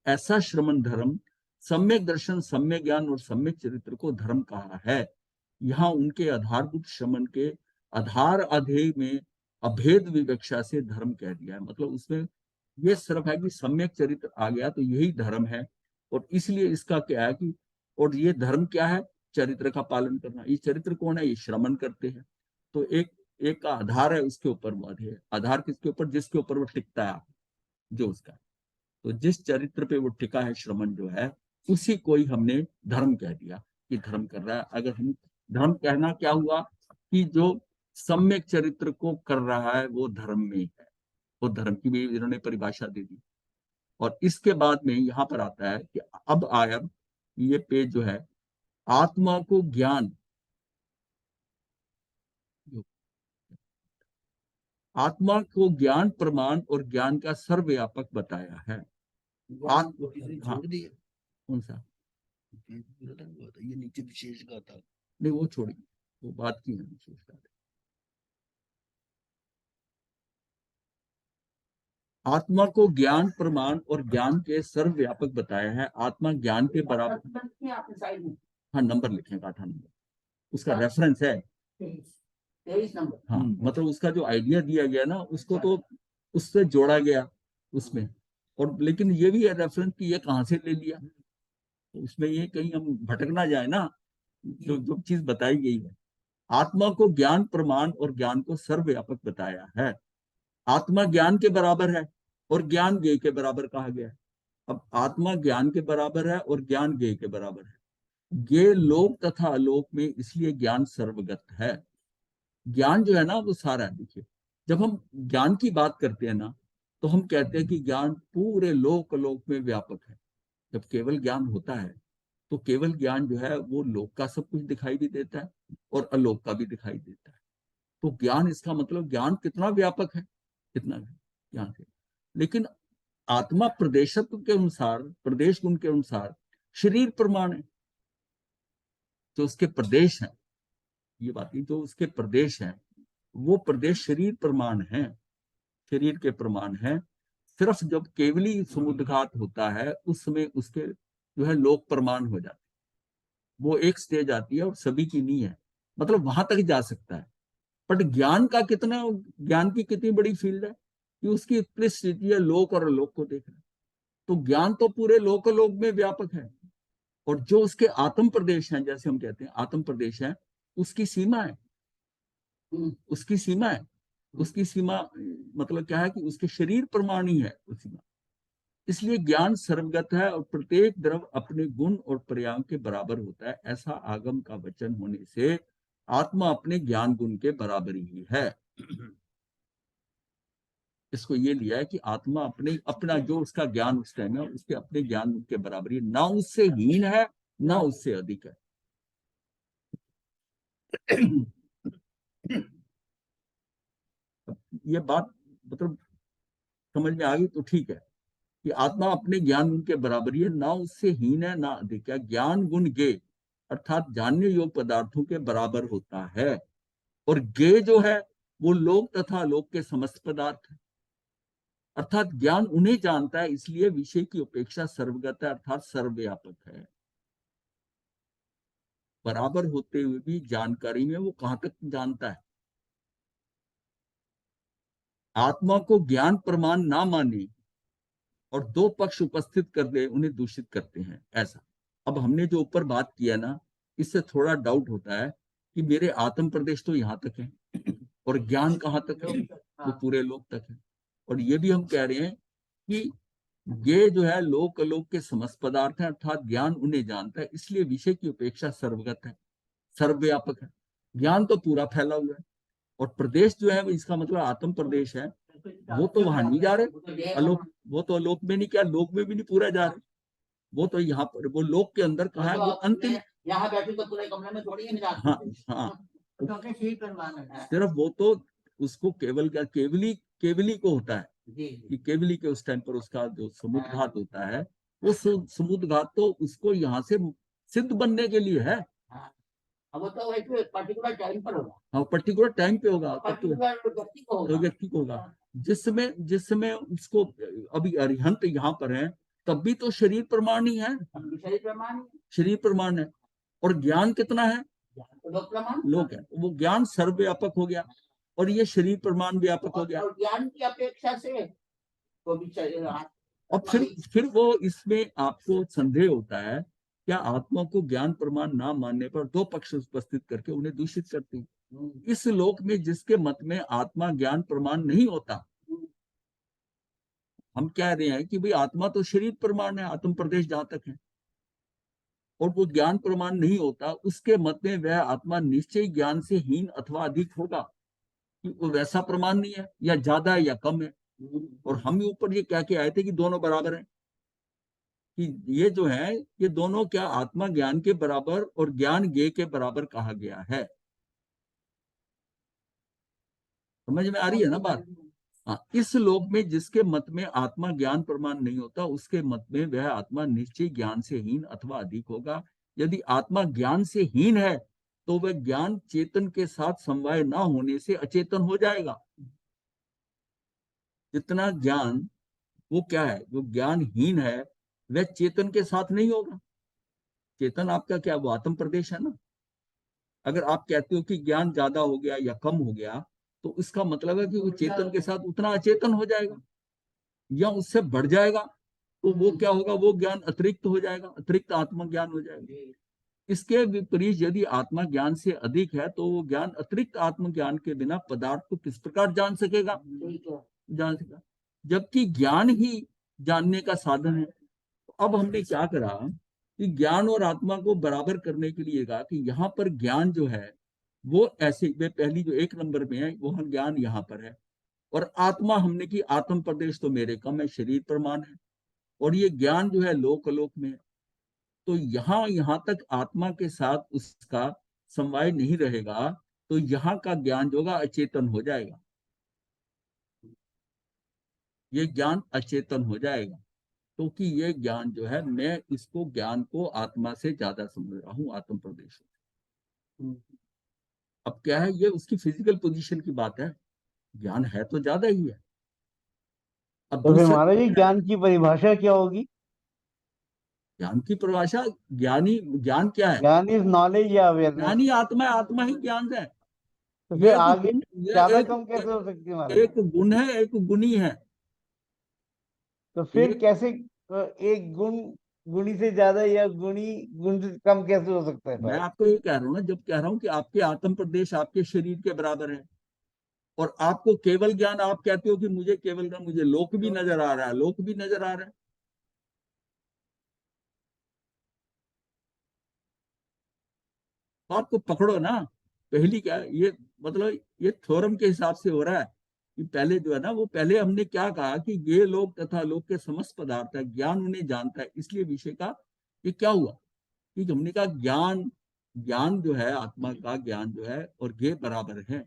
ऐसा श्रमण धर्म सम्यक दर्शन, सम्यक ज्ञान और सम्यक चरित्र को धर्म कहा है। यहाँ उनके आधारभूत श्रमण के आधार अधेय में अभेद विवक्षा से धर्म कह दिया है। मतलब उसमें ये सिर्फ है कि सम्यक चरित्र आ गया तो यही धर्म है, और इसलिए इसका क्या है कि, और ये धर्म क्या है, चरित्र का पालन करना। ये चरित्र कौन है, ये श्रमण करते हैं। तो एक का आधार है, उसके ऊपर वो है। आधार किसके ऊपर, जिसके ऊपर वो टिकता है, जो उसका, तो जिस चरित्र पे वो टिका है श्रमण जो है, उसी को ही हमने धर्म कह दिया कि धर्म कर रहा है। अगर हम धर्म कहना क्या हुआ कि जो सम्यक चरित्र को कर रहा है वो धर्म में है। वो धर्म की भी इन्होंने परिभाषा दे दी। और इसके बाद में यहाँ पर आता है कि अब आया ये पेज जो है, आत्मा को ज्ञान, आत्मा को ज्ञान प्रमाण और ज्ञान का सर्वव्यापक बताया है। हाँ, कौन सा, ये नीचे विशेष का था। नहीं वो छोड़िए, वो बात की है विशेष का। आत्मा को ज्ञान प्रमाण और ज्ञान के सर्वव्यापक बताया है। आत्मा ज्ञान के बराबर, आपने साइड में हाँ नंबर लिखेगा 8 नंबर, उसका रेफरेंस है। 23 नंबर। हाँ मतलब उसका जो आइडिया दिया गया ना, उसको तो उससे जोड़ा गया उसमें। और लेकिन ये भी है रेफरेंस कि ये कहाँ से ले लिया, तो उसमें ये कहीं हम भटक ना जाए ना, जो जो चीज बताई गई है। आत्मा को ज्ञान प्रमाण और ज्ञान को सर्वव्यापक बताया है। आत्मा ज्ञान के बराबर है और ज्ञान ज्ञेय के बराबर कहा गया है। अब आत्मा ज्ञान के बराबर है और ज्ञान ज्ञेय के बराबर है। ज्ञेय लोक तथा अलोक में, इसलिए ज्ञान सर्वगत है। ज्ञान जो है ना वो सारा है। देखिए, जब हम ज्ञान की बात करते हैं ना, तो हम कहते हैं कि ज्ञान पूरे लोक अलोक में व्यापक है। जब केवल ज्ञान होता है तो केवल ज्ञान जो है वो लोक का सब कुछ दिखाई भी देता है और अलोक का भी दिखाई देता है। तो ज्ञान, इसका मतलब ज्ञान कितना व्यापक है, कितना ज्ञान है। लेकिन आत्मा प्रदेशत्व के अनुसार, प्रदेश गुण के अनुसार शरीर प्रमाण है। जो उसके प्रदेश है, ये बात नहीं, जो उसके प्रदेश है वो प्रदेश शरीर प्रमाण है, शरीर के प्रमाण है। सिर्फ जब केवली समुद्घात होता है उस समय उसके जो है लोक प्रमाण हो जाते, वो एक स्टेज आती है और सभी की नहीं है, मतलब वहां तक जा सकता है। बट ज्ञान का कितना, ज्ञान की कितनी बड़ी फील्ड है कि उसकी इतनी स्थिति है लोक और अलोक को देखना। तो ज्ञान तो पूरे लोक अलोक में व्यापक है, और जो उसके आत्म प्रदेश हैं, जैसे हम कहते हैं आत्म प्रदेश है, उसकी सीमा है, उसकी सीमा है। उसकी सीमा मतलब क्या है कि उसके शरीर प्रमाण ही है उस सीमा। इसलिए ज्ञान सर्वगत है और प्रत्येक द्रव अपने गुण और पर्याय के बराबर होता है। ऐसा आगम का वचन होने से आत्मा अपने ज्ञान गुण के बराबर ही है। इसको ये लिया है कि आत्मा अपने, अपना जो उसका ज्ञान उस टाइम है उसके अपने ज्ञान गुण के बराबर ही, ना उससे हीन है ना उससे अधिक है। ये बात मतलब समझ में आ गई तो ठीक है कि आत्मा अपने ज्ञान गुण के बराबर ही है, ना उससे हीन है ना अधिक है। ज्ञान गुण गे अर्थात जानने योग्य पदार्थों के बराबर होता है, और गे जो है वो लोक तथा लोक के समस्त पदार्थ है। अर्थात ज्ञान उन्हें जानता है, इसलिए विषय की उपेक्षा सर्वगत है, अर्थात सर्वव्यापक है। बराबर होते हुए भी जानकारी में वो कहां तक जानता है। आत्मा को ज्ञान प्रमाण ना माने और दो पक्ष उपस्थित कर दे, उन्हें दूषित करते हैं, ऐसा। अब हमने जो ऊपर बात किया ना, इससे थोड़ा डाउट होता है कि मेरे आत्म प्रदेश तो यहाँ तक है और ज्ञान कहाँ तक है, वो पूरे लोक तक है। और ये भी हम कह रहे हैं कि ये जो है लोक अलोक के समस्त पदार्थ हैं, अर्थात ज्ञान उन्हें जानता है, इसलिए विषय की अपेक्षा सर्वगत है, सर्वव्यापक है। ज्ञान तो पूरा फैला हुआ है, और प्रदेश जो है इसका मतलब आत्म प्रदेश है, वो तो वहां नहीं जा रहे अलोक, वो तो अलोक में नहीं, क्या लोक में भी नहीं पूरा जा रहे, वो तो यहाँ पर, वो लोक के अंदर कहा है, वो अंतिम। यहाँ बैठे तो पूरे कमरे में थोड़ी नहीं जाते। हाँ हाँ, सिर्फ वो तो उसको केवल क्या, केवली केवली को होता है कि केवली के उस टाइम पर उसका जो समुद्घात होता है, वो समुद्घात तो उसको यहाँ से सिद्ध बनने के लिए है। अब वो तो एक पर्टिकुलर टाइम पर होगा। हाँ, पर्टिकुलर टाइम पे होगा, पर्टिकुलर व्यक्ति को होगा। व्यक्ति को होगा। जिस समय उसको, अभी अरिहंत यहाँ पर है, तब भी तो शरीर प्रमाण ही है, हम भी शरीर प्रमाण है, शरीर प्रमाण है। और ज्ञान कितना है? ज्ञान तो लोक प्रमाण। लोक है, वो ज्ञान सर्वव्यापक हो गया और ये शरीर प्रमाण व्यापक हो गया। और ज्ञान की अपेक्षा से तो भी शरीर और फिर वो इसमें आपको संदेह होता है, क्या आत्मा को ज्ञान प्रमाण ना मानने पर दो पक्ष उपस्थित करके उन्हें दूषित करती है। इस लोक में जिसके मत में आत्मा ज्ञान प्रमाण नहीं होता, हम कह रहे हैं कि भाई आत्मा तो शरीर प्रमाण है, आत्म प्रदेश जहां तक है, और वो ज्ञान प्रमाण नहीं होता, उसके मत में वह आत्मा निश्चय ज्ञान से हीन अथवा अधिक होगा, कि वो वैसा प्रमाण नहीं है, या ज्यादा है या कम है। और हम ऊपर ये कह के आए थे कि दोनों बराबर हैं, कि ये जो है ये दोनों क्या आत्मा ज्ञान के बराबर और ज्ञान ज्ञेय के बराबर कहा गया है। समझ में आ रही है ना बात? हाँ, इस लोक में जिसके मत में आत्मा ज्ञान प्रमाण नहीं होता, उसके मत में वह आत्मा निश्चय ज्ञान से हीन अथवा अधिक होगा। यदि आत्मा ज्ञान से हीन है तो वह ज्ञान चेतन के साथ समवाय ना होने से अचेतन हो जाएगा। जितना ज्ञान वो क्या है, जो ज्ञानहीन है वह चेतन के साथ नहीं होगा। चेतन आपका क्या, वो आत्म प्रदेश है ना। अगर आप कहते हो कि ज्ञान ज्यादा हो गया या कम हो गया, तो इसका मतलब है कि वो चेतन के साथ उतना अचेतन हो जाएगा या उससे बढ़ जाएगा, तो वो क्या होगा, वो ज्ञान अतिरिक्त हो जाएगा, अतिरिक्त आत्मा ज्ञान हो जाएगा। इसके विपरीत यदि आत्मा ज्ञान से अधिक है तो वो ज्ञान अतिरिक्त आत्मज्ञान के बिना पदार्थ को किस प्रकार जान सकेगा, जान सकेगा, जबकि ज्ञान ही जानने का साधन है। अब हमने क्या करा कि ज्ञान और आत्मा को बराबर करने के लिए कहा कि यहाँ पर ज्ञान जो है वो ऐसे, वे पहली जो एक नंबर में है वो ज्ञान यहाँ पर है, और आत्मा हमने की आत्म प्रदेश तो मेरे कम है, शरीर प्रमाण है, और ये ज्ञान जो है लोक अलोक में है। तो यहाँ तक आत्मा के साथ उसका समवाय नहीं रहेगा, तो यहाँ का ज्ञान जो होगा अचेतन हो जाएगा, ये ज्ञान अचेतन हो जाएगा, क्योंकि ये ज्ञान जो है मैं इसको ज्ञान को आत्मा से ज्यादा समझ रहा हूँ, आत्म प्रदेश। अब क्या है, ये उसकी फिजिकल पोजीशन की बात है, ज्ञान है तो ज्यादा ही है। अब तो फिर दूसरा महाराज जी ज्ञान की परिभाषा क्या होगी? ज्ञान की परिभाषा, ज्ञानी, ज्ञान क्या है, ज्ञान इज नॉलेज या अवेयरनेस। ज्ञानी आत्मा है, आत्मा ही ज्ञान है। तो ये फिर एक आगे गुण, ज्यादा ये कम कैसे हो सकती है महाराज? एक गुण है, एक गुणी है। तो फिर एक, कैसे एक गुण गुणी से ज्यादा या गुणी गुण से कम कैसे हो सकता है मैं भाई? आपको ये कह रहा हूँ ना, जब कह रहा हूँ कि आपके आत्म प्रदेश आपके शरीर के बराबर है, और आपको केवल ज्ञान, आप कहते हो कि मुझे केवल ज्ञान, मुझे लोक भी नजर आ रहा है, लोक भी नजर आ रहा है। तो आपको पकड़ो ना, पहली क्या है, ये मतलब ये थ्योरम के हिसाब से हो रहा है कि पहले जो है ना, वो पहले हमने क्या कहा कि ये लोग तथा लोक के समस्त पदार्थ है, ज्ञान उन्हें जानता है, इसलिए विषय का ये क्या हुआ कि हमने कहा ज्ञान, ज्ञान जो है आत्मा का ज्ञान जो है और ये बराबर है।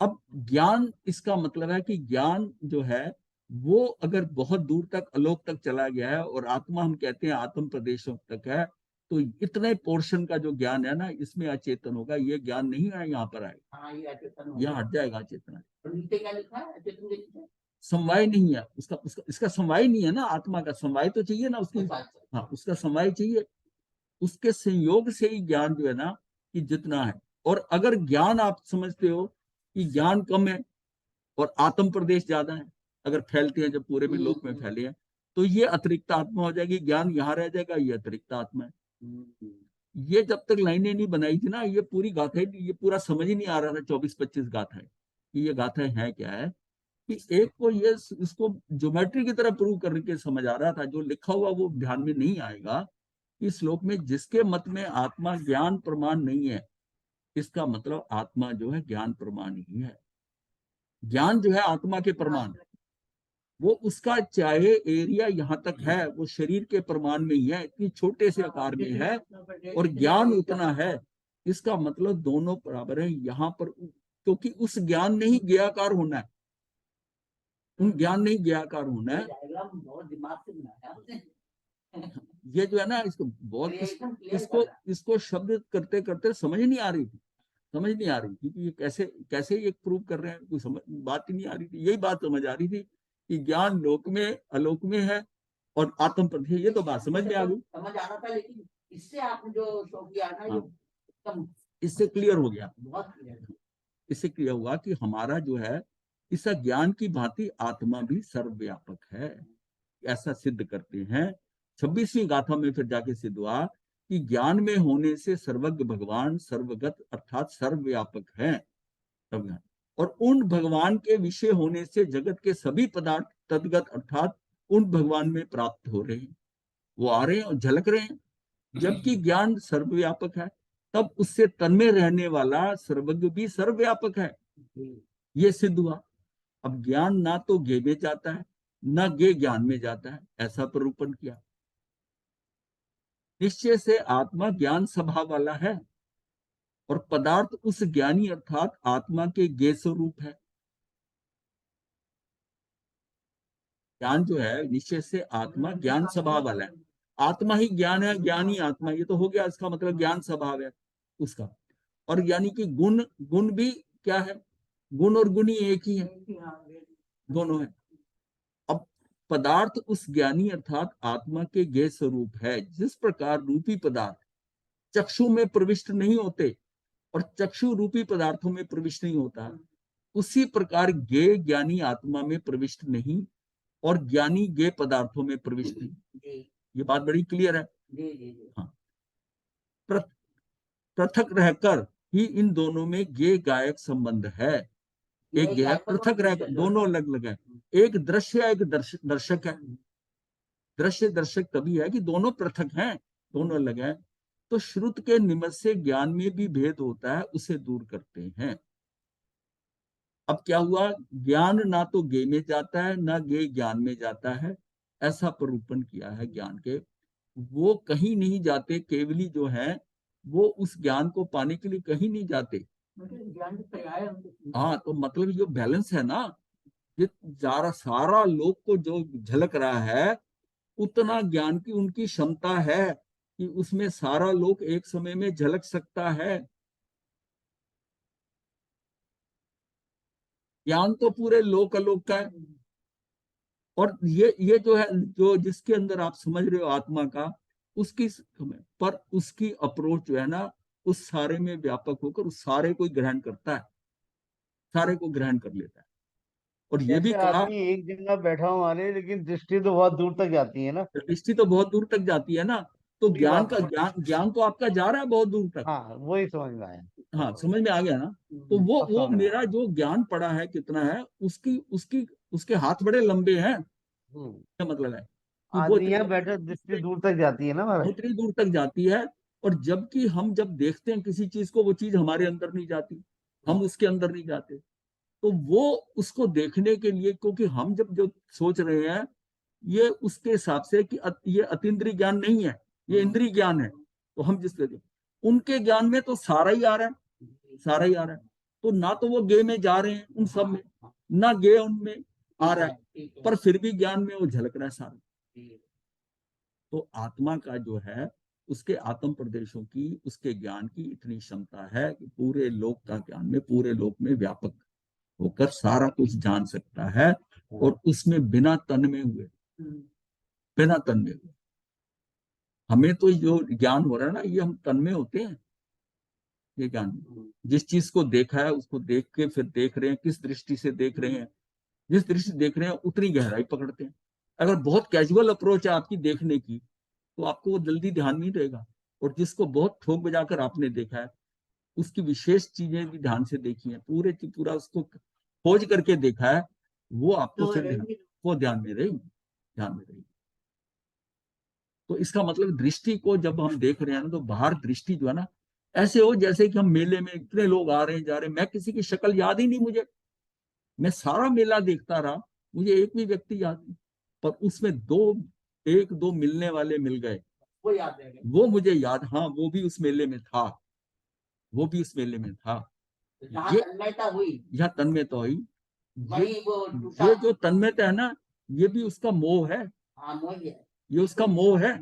अब ज्ञान, इसका मतलब है कि ज्ञान जो है वो अगर बहुत दूर तक अलोक तक चला गया है और आत्मा हम कहते हैं आत्म प्रदेशों तक है, तो इतने पोर्शन का जो ज्ञान है ना, इसमें अचेतन होगा, ये ज्ञान नहीं है यहाँ पर आएगा, हाँ ये अचेतन हो यहाँ गया। हट जाएगा अचेतन। और नीचे क्या लिखा है अचेतन के नीचे? समवाय नहीं है उसका, इसका समवाय नहीं है ना, आत्मा का समवाय तो चाहिए ना उसकी। अच्छा, अच्छा। हाँ, उसका समवाय चाहिए, उसके संयोग से ही ज्ञान जो है ना कि जितना है। और अगर ज्ञान आप समझते हो कि ज्ञान कम है और आत्म प्रदेश ज्यादा है, अगर फैलते हैं जब पूरे में लोक में फैले हैं, तो ये अतिरिक्त आत्मा हो जाएगी, ज्ञान यहाँ रह जाएगा, ये अतिरिक्त आत्मा है। ये जब तक लाइनें नहीं बनाई थी ना, ये पूरी गाथाएं, ये पूरा समझ ही नहीं आ रहा था 24-25 गाथाएं कि ये गाथाएं हैं क्या है, कि एक को ये इसको ज्योमेट्री की तरह प्रूव करके समझ आ रहा था, जो लिखा हुआ वो ध्यान में नहीं आएगा। इस श्लोक में जिसके मत में आत्मा ज्ञान प्रमाण नहीं है, इसका मतलब आत्मा जो है ज्ञान प्रमाण ही है। ज्ञान जो है आत्मा के प्रमाण, वो उसका चाहे एरिया यहाँ तक है, वो शरीर के प्रमाण में ही है, इतनी छोटे से आकार में है, और ज्ञान उतना है, इसका मतलब दोनों बराबर है यहाँ पर, क्योंकि उस ज्ञान ने ही ज्ञाकार होना है, उन ज्ञान ने ही ज्ञाकार होना है। डायग्राम बहुत दिमाग से बनाया आपने। ये जो है ना, इसको बहुत एकदम क्लियर इसको कर रहा है। इसको शब्द करते करते समझ नहीं आ रही थी, समझ नहीं आ रही थी कि ये कैसे कैसे ये प्रूव कर रहे हैं, कोई समझ बात ही नहीं आ रही थी। यही बात समझ आ रही थी कि ज्ञान लोक में अलोक में है, और आत्म प्रत्यय, ये तो बात समझ में आ गई। समझ आ रहा था, लेकिन इससे आपने जो शो किया ना, ये हाँ। एकदम इससे क्लियर हो गया, बहुत क्लियर है। इससे क्लियर हुआ कि हमारा जो है इस ज्ञान की भांति आत्मा भी सर्वव्यापक है, ऐसा सिद्ध करते हैं। 26वीं गाथा में फिर जाके सिद्ध हुआ कि ज्ञान में होने से सर्वज्ञ भगवान सर्वगत अर्थात सर्वव्यापक है। और उन भगवान के विषय होने से जगत के सभी पदार्थ तद्गत अर्थात उन भगवान में प्राप्त हो रहे हैं, वो आ रहे हैं और झलक रहे हैं। जबकि ज्ञान सर्वव्यापक है, तब उससे तन्मय रहने वाला सर्वज्ञ भी सर्वव्यापक है, ये सिद्ध हुआ। अब ज्ञान ना तो गे में जाता है, ना गे ज्ञान में जाता है, ऐसा प्ररूपण किया। निश्चय से आत्मा ज्ञान स्वभाव वाला है और पदार्थ उस ज्ञानी अर्थात आत्मा के गे स्वरूप है। ज्ञान जो है निश्चय से आत्मा ज्ञान स्वभाव वाला है, आत्मा ही ज्ञान है, ज्ञान ही आत्मा, ये तो हो गया, इसका मतलब ज्ञान स्वभाव है उसका। और यानी कि गुण, गुण भी क्या है, गुण और गुणी एक ही है, दोनों है। अब पदार्थ उस ज्ञानी अर्थात आत्मा के गे स्वरूप है। जिस प्रकार रूपी पदार्थ चक्षु में प्रविष्ट नहीं होते और चक्षु रूपी पदार्थों में प्रविष्ट नहीं होता, उसी प्रकार गे ज्ञानी आत्मा में प्रविष्ट नहीं और ज्ञानी गे पदार्थों में प्रविष्ट नहीं। ये बात बड़ी क्लियर है। हाँ, पृथक रहकर ही इन दोनों में गे गायक संबंध है। एक गे है, पृथक रहकर, दोनों अलग अलग है। एक दृश्य है, एक दर्शक है। दृश्य दर्शक तभी है कि दोनों पृथक हैं, दोनों अलग हैं। तो श्रुत के निमित्त से ज्ञान में भी भेद होता है, उसे दूर करते हैं। अब क्या हुआ, ज्ञान ना तो गे में जाता है, ना गे ज्ञान में जाता है, ऐसा प्ररूपण किया है ज्ञान के। वो कहीं नहीं जाते, केवली जो है वो उस ज्ञान को पाने के लिए कहीं नहीं जाते। हाँ, तो मतलब जो बैलेंस है ना, ये सारा लोग को जो झलक रहा है, उतना ज्ञान की उनकी क्षमता है कि उसमें सारा लोग एक समय में झलक सकता है। ज्ञान तो पूरे लोक अलोक का है। और ये जो है, जो जिसके अंदर आप समझ रहे हो आत्मा का, उसकी पर उसकी अप्रोच जो है ना, उस सारे में व्यापक होकर उस सारे को ग्रहण करता है, सारे को ग्रहण कर लेता है। और ये भी जैसे कहा, आदमी एक जगह बैठा हुआ है, लेकिन दृष्टि तो बहुत दूर तक जाती है ना। दृष्टि तो बहुत दूर तक जाती है ना, तो वही ज्ञान बात का ज्ञान तो आपका जा रहा है बहुत दूर तक। हाँ, वही समझ में आया। हाँ, समझ में आ गया ना। तो अब वो समझ में आया। मेरा जो ज्ञान पड़ा है कितना है, उसकी उसकी उसके हाथ बड़े लंबे हैं, क्या मतलब है कि वो आदमी यहाँ बैठा, दृष्टि दूर तक जाती है ना महाराज। इतनी दूर तक जाती है। और जबकि हम जब देखते हैं किसी चीज को, वो चीज हमारे अंदर नहीं जाती, हम उसके अंदर नहीं जाते। तो वो उसको देखने के लिए, क्योंकि हम जब जो सोच रहे हैं ये उसके हिसाब से कि ये अतीन्द्रिय ज्ञान नहीं है, ये इंद्रिय ज्ञान है, तो हम जिसके उनके ज्ञान में तो सारा ही आ रहा है, सारा ही आ रहा है। तो ना तो वो गे में जा रहे हैं उन सब में, ना गे उनमें आ रहा है, पर फिर भी ज्ञान में वो झलक रहा है सारा। तो आत्मा का जो है, उसके आत्म प्रदेशों की, उसके ज्ञान की इतनी क्षमता है कि पूरे लोक का ज्ञान में, पूरे लोक में व्यापक होकर सारा कुछ जान सकता है। और उसमें बिना तन में हुए, बिना तन में हुए। हमें तो जो ज्ञान हो रहा है ना, ये हम तन में होते हैं। ये ज्ञान जिस चीज को देखा है उसको देख के फिर देख रहे हैं, किस दृष्टि से देख रहे हैं, जिस दृष्टि से देख रहे हैं उतनी गहराई पकड़ते हैं। अगर बहुत कैजुअल अप्रोच है आपकी देखने की, तो आपको वो जल्दी ध्यान नहीं रहेगा। और जिसको बहुत ठोक बजाकर आपने देखा है, उसकी विशेष चीजें भी ध्यान से देखी है, पूरा उसको खोज करके देखा है, वो आपको फिर वो ध्यान में रहेगी, ध्यान में रहेगी। तो इसका मतलब दृष्टि को जब हम देख रहे हैं ना, तो बाहर दृष्टि जो है ना, ऐसे हो जैसे कि हम मेले में इतने लोग आ रहे हैं जा रहे हैं, मैं किसी की शक्ल याद ही नहीं मुझे, मैं सारा मेला देखता रहा, मुझे एक भी व्यक्ति याद नहीं। पर उसमें एक दो मिलने वाले मिल गए, वो याद है, वो मुझे याद, हाँ वो भी उस मेले में था, वो भी उस मेले में था। जहाँ ये तन्मयता हुई, यह तन्मयता हुई, वही वो टूटा। ये जो तन्मयता है ना, ये भी उसका मोह है, हाँ, मोह है। ये उसका मोह है।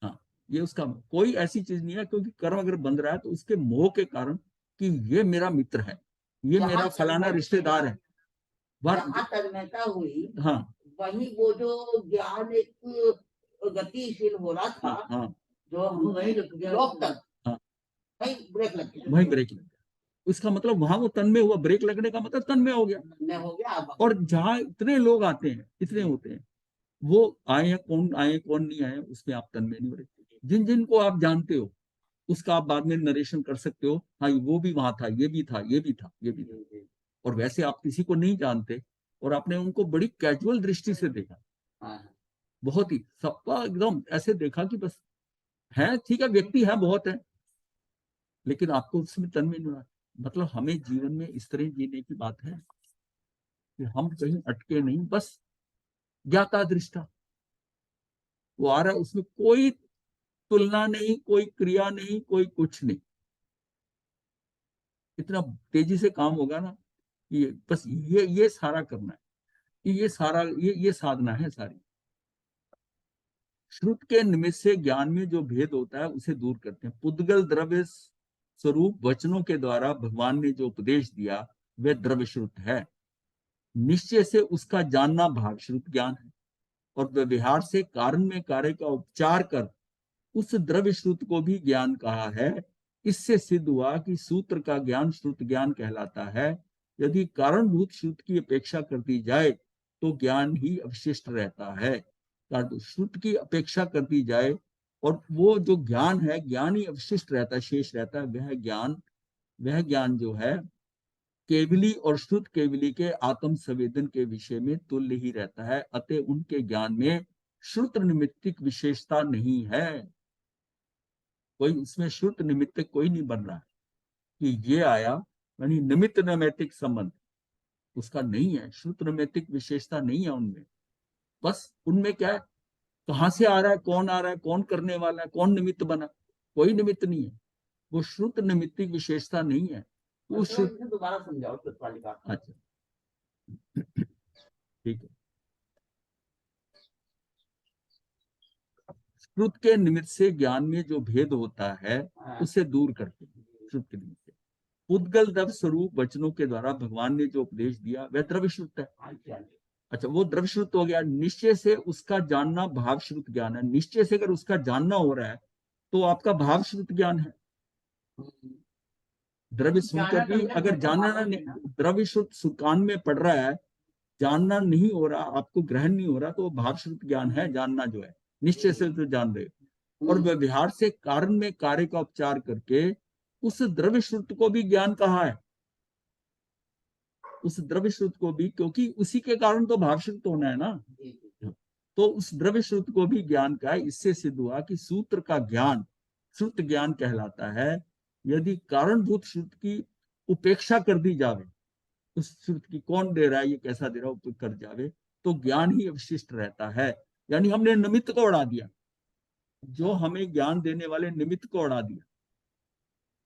हाँ, ये उसका कोई ऐसी चीज नहीं है, क्योंकि कर्म अगर बंध रहा है तो उसके मोह के कारण कि ये मेरा मित्र है, ये मेरा फलाना रिश्तेदार है। जहाँ तन्मयता हुई, हाँ, वही वो जो ज्ञान एक गतिशील हो रहा था, हाँ हाँ जो हम वही लोग तक हाँ। वही ब्रेक लग गया, वही ब्रेक लग गया। उसका मतलब वहां वो तन्मय हुआ, ब्रेक लगने का मतलब तन्मय हो गया। मैं हो गया। अब और जहाँ इतने लोग आते हैं, इतने होते हैं, वो आए हैं कौन नहीं आए, उसमें आप तन्मय नहीं हो रहे। जिन जिन को आप जानते हो उसका आप बाद में नरेशन कर सकते हो, हाँ वो भी वहां था, ये भी था, ये भी था, ये भी था। और वैसे आप किसी को नहीं जानते और आपने उनको बड़ी कैजुअल दृष्टि से देखा, हाँ, बहुत ही सबका एकदम ऐसे देखा कि बस है, ठीक है, व्यक्ति है, बहुत है, लेकिन आपको उसमें तन्मय नहीं हुआ। मतलब हमें जीवन में इस तरह जीने की बात है कि हम कहीं अटके नहीं, बस ज्ञाता दृष्टा वो आ रहा है, उसमें कोई तुलना नहीं, कोई क्रिया नहीं, कोई कुछ नहीं। इतना तेजी से काम होगा ना, ये बस ये सारा करना है, ये सारा ये साधना है सारी। श्रुत के निमित्त से ज्ञान में जो भेद होता है उसे दूर करते हैं। पुद्गल द्रव्य स्वरूप वचनों के द्वारा भगवान ने जो उपदेश दिया वह द्रव्य श्रुत है। निश्चय से उसका जानना भाव श्रुत ज्ञान है और व्यवहार से कारण में कार्य का उपचार कर उस द्रव्य श्रुत को भी ज्ञान कहा है। इससे सिद्ध हुआ कि सूत्र का ज्ञान श्रुत ज्ञान कहलाता है। यदि कारणभूत श्रुत की अपेक्षा कर दी जाए तो ज्ञान ही अवशिष्ट रहता है। श्रुत की अपेक्षा कर दी जाए और वो जो ज्ञान है, ज्ञान ही अवशिष्ट रहता है, शेष रहता है। वह ज्ञान जो है केवली और श्रुत केवली के आत्म संवेदन के विषय में तुल्य ही रहता है। अतः उनके ज्ञान में श्रुत निमित्तिक विशेषता नहीं है। कोई उसमें श्रुत निमित्त कोई नहीं बन रहा है कि ये आया, यानी निमित्त नैमित्तिक संबंध उसका नहीं है, श्रुत नैमित्तिक विशेषता नहीं है उनमें। बस उनमें क्या है, कहां से आ रहा है, कौन आ रहा है, कौन करने वाला है, कौन निमित्त बना, कोई निमित्त नहीं है। वो श्रुत निमित्तिक विशेषता नहीं है। वो श्रुत दोबारा समझाओ श्रुत वाली बात। अच्छा ठीक है। श्रुत के निमित्त से ज्ञान में जो भेद होता है उसे दूर करते हैं। श्रुत के निमित्त से पुद्गल द्रव्य स्वरूप वचनों के द्वारा भगवान ने जो उपदेश दिया वह द्रव्य श्रुत है। अच्छा, वो द्रव्य श्रुत हो गया। निश्चय से उसका जानना भाव श्रुत ज्ञान है। निश्चय से अगर उसका जानना हो रहा है तो आपका भाव श्रुत ज्ञान है। द्रव्य सुनकर भी अगर जानना नहीं, द्रव्य श्रुत कान में पड़ रहा है, जानना नहीं हो रहा, आपको ग्रहण नहीं हो रहा, तो भाव श्रुत ज्ञान है। जानना जो है निश्चय से तो जान रहे हो। और व्यवहार से कारण में कार्य का उपचार करके उस द्रव्य श्रुत को भी ज्ञान कहा है। उस द्रव्य श्रुत को भी, क्योंकि उसी के कारण तो भाव श्रुत होना है ना, तो उस द्रव्य श्रुत को भी ज्ञान का है। इससे सिद्ध हुआ कि सूत्र का ज्ञान श्रुत ज्ञान कहलाता है। यदि कारणभूत श्रुत की उपेक्षा कर दी जावे, उस श्रुत की कौन दे रहा है, ये कैसा दे रहा है, कर जावे, तो ज्ञान ही अवशिष्ट रहता है। यानी हमने निमित्त को उड़ा दिया, जो हमें ज्ञान देने वाले निमित्त को उड़ा दिया,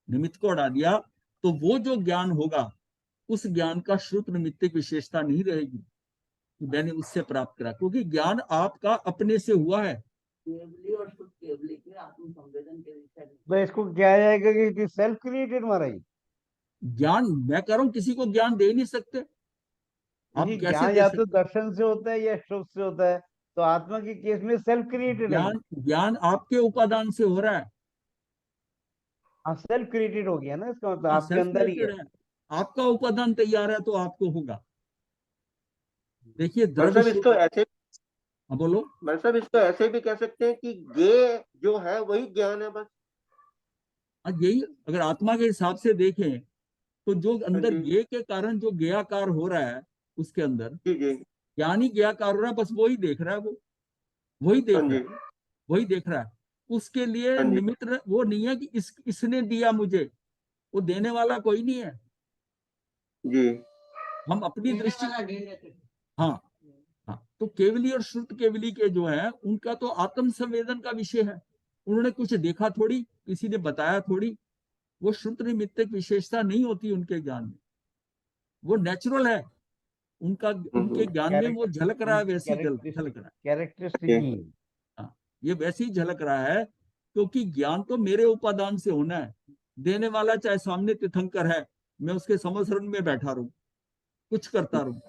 निमित्त को उड़ा दिया, तो वो जो ज्ञान होगा उस ज्ञान का श्रुत निमित्तिक विशेषता नहीं रहेगी कि मैंने उससे प्राप्त करा, क्योंकि ज्ञान आपका अपने से हुआ है। केवली और शुद्ध केवली के आत्म संवेदन के विषय में तो इसको क्या जाएगा कि इट इज सेल्फ क्रिएटेड महाराज। ज्ञान मैं कह रहा हूं किसी को ज्ञान दे ही नहीं सकते। आप जी, कैसे ज्ञान दे या तो सकते? दर्शन से होता है या श्रुत से होता है, तो आत्मा के केस में सेल्फ क्रिएटेड है। ज्ञान आपके उपादान से हो रहा है। हाँ, सेल्फ क्रिएटेड हो गया ना, इसका मतलब हाँ, आपके सेल्फ अंदर ही है। क्रिएटेड है। आपका उपादान तैयार है तो आपको होगा। देखिए भाई द्रव्य साहब इसको ऐसे हाँ, बोलो। भाई साहब इसको ऐसे भी कह सकते हैं कि ये जो है वही ज्ञान है बस। यही अगर आत्मा के हिसाब से देखें तो जो हाँ अंदर जी ये के कारण जो ज्ञाकार हो रहा है उसके अंदर जी जी ज्ञानी ज्ञाकार हो रहा है, बस वही देख रहा है, वो वही हाँ देख रहा जी है, वही देख रहा है। उसके लिए हाँ जी निमित्त वो नहीं है कि इसने दिया मुझे, वो देने वाला कोई नहीं है। जी हम अपनी दृष्टि वाला ढेर रहते थे। हाँ हाँ, तो केवली और श्रुत केवली के जो है उनका तो आत्म संवेदन का विषय है। उन्होंने कुछ देखा थोड़ी, किसी ने बताया थोड़ी, वो श्रुत निमित्तिक विशेषता नहीं होती उनके ज्ञान में, वो नेचुरल है। उनका उनके ज्ञान में वो झलक रहा है, वैसे ही झलक रहा है। कैरेक्टरिस्टिक जी ही है। हाँ, ये वैसे ही झलक रहा है, क्योंकि ज्ञान तो मेरे उपादान से होना है। देने वाला चाहे सामने तीर्थंकर है, मैं उसके समसरण में बैठा रहूं, कुछ करता रहूं,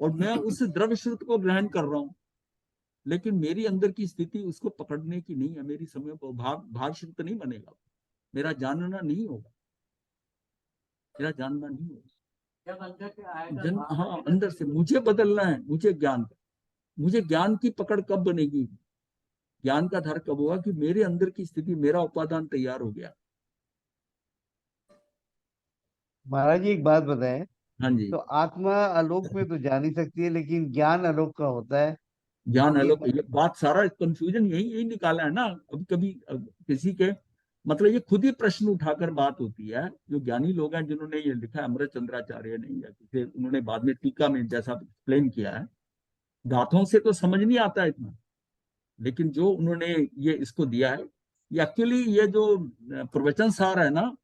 और मैं उस द्रव्य श्रुत को ग्रहण कर रहा हूं, लेकिन मेरी अंदर की स्थिति उसको पकड़ने की नहीं है। मेरी समय भाग श्रुत नहीं बनेगा, मेरा जानना नहीं होगा, मेरा जानना नहीं होगा। जब अंदर से आएगा हाँ, अंदर से मुझे बदलना है, मुझे ज्ञान की पकड़ कब बनेगी, ज्ञान का आधार कब होगा कि मेरे अंदर की स्थिति, मेरा उपादान तैयार हो गया। महाराज जी एक बात बताएं, हाँ जी। तो आत्मा आलोक में तो जा नहीं सकती है, लेकिन ज्ञान आलोक का होता है। ज्ञान ये अलग, ये बात सारा कंफ्यूजन यही निकाला है ना। अब कभी किसी के मतलब ये खुद ही प्रश्न उठाकर बात होती है। जो ज्ञानी लोग हैं जिन्होंने ये लिखा है, अमृत चंद्राचार्य ने या किसी, उन्होंने बाद में टीका में जैसा एक्सप्लेन किया है, गाथों से तो समझ नहीं आता इतना, लेकिन जो उन्होंने ये इसको दिया है, ये एक्चुअली ये जो प्रवचन सार है ना,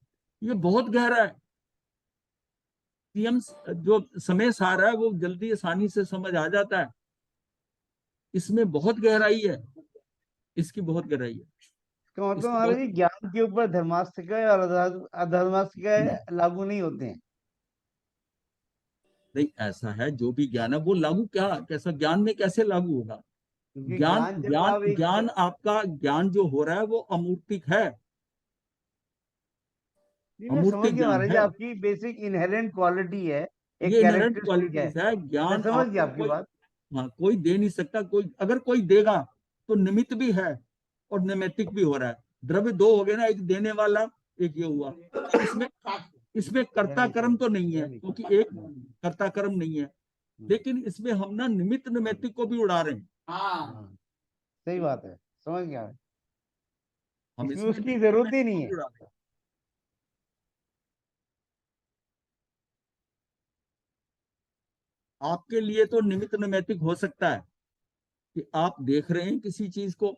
ये बहुत गहरा है। जो समय सार है वो जल्दी आसानी से समझ आ जाता है, इसमें बहुत गहराई है, इसकी बहुत गहराई है। इसका मतलब इसकी महाराज बहुत जी ज्ञान के ऊपर धर्मास्तिक और अधर्मास्तिक लागू नहीं होते हैं। नहीं, ऐसा है, जो भी ज्ञान है वो लागू कैसा ज्ञान में कैसे लागू होगा? क्योंकि ज्ञान ज्ञान जब ज्ञान आप एक ज्ञान आपका ज्ञान जो हो रहा है वो अमूर्तिक है, जी मैं समझ अमूर्तिक गया ज्ञान महाराज जी, है। आपकी बेसिक इनहेरेंट क्वालिटी है, एक ये इनहेरेंट कैरेक्टरिस्टिक है। क्वालिटीज है। मैं ज्ञान समझ गया आपको आपकी कोई, बात। हाँ, कोई दे नहीं सकता। कोई अगर कोई देगा तो निमित्त भी है और निमित्तिक भी हो रहा है। द्रव्य दो हो गए ना, एक देने वाला, एक ये हुआ। इसमें इसमें कर्ता कर्म तो नहीं है, क्योंकि एक कर्ता कर्म नहीं है, लेकिन इसमें हम ना निमित्त निमित्तिक को भी उड़ा रहे हैं। हाँ हाँ, सही बात है, समझ गया मैं। हम इसमें इसमें उसकी निमित्त जरूरत ही निमित्तिक को नहीं भी है। उड़ा रहे हैं। आपके लिए तो निमित्त निमित्तिक हो सकता है कि आप देख रहे हैं किसी चीज को,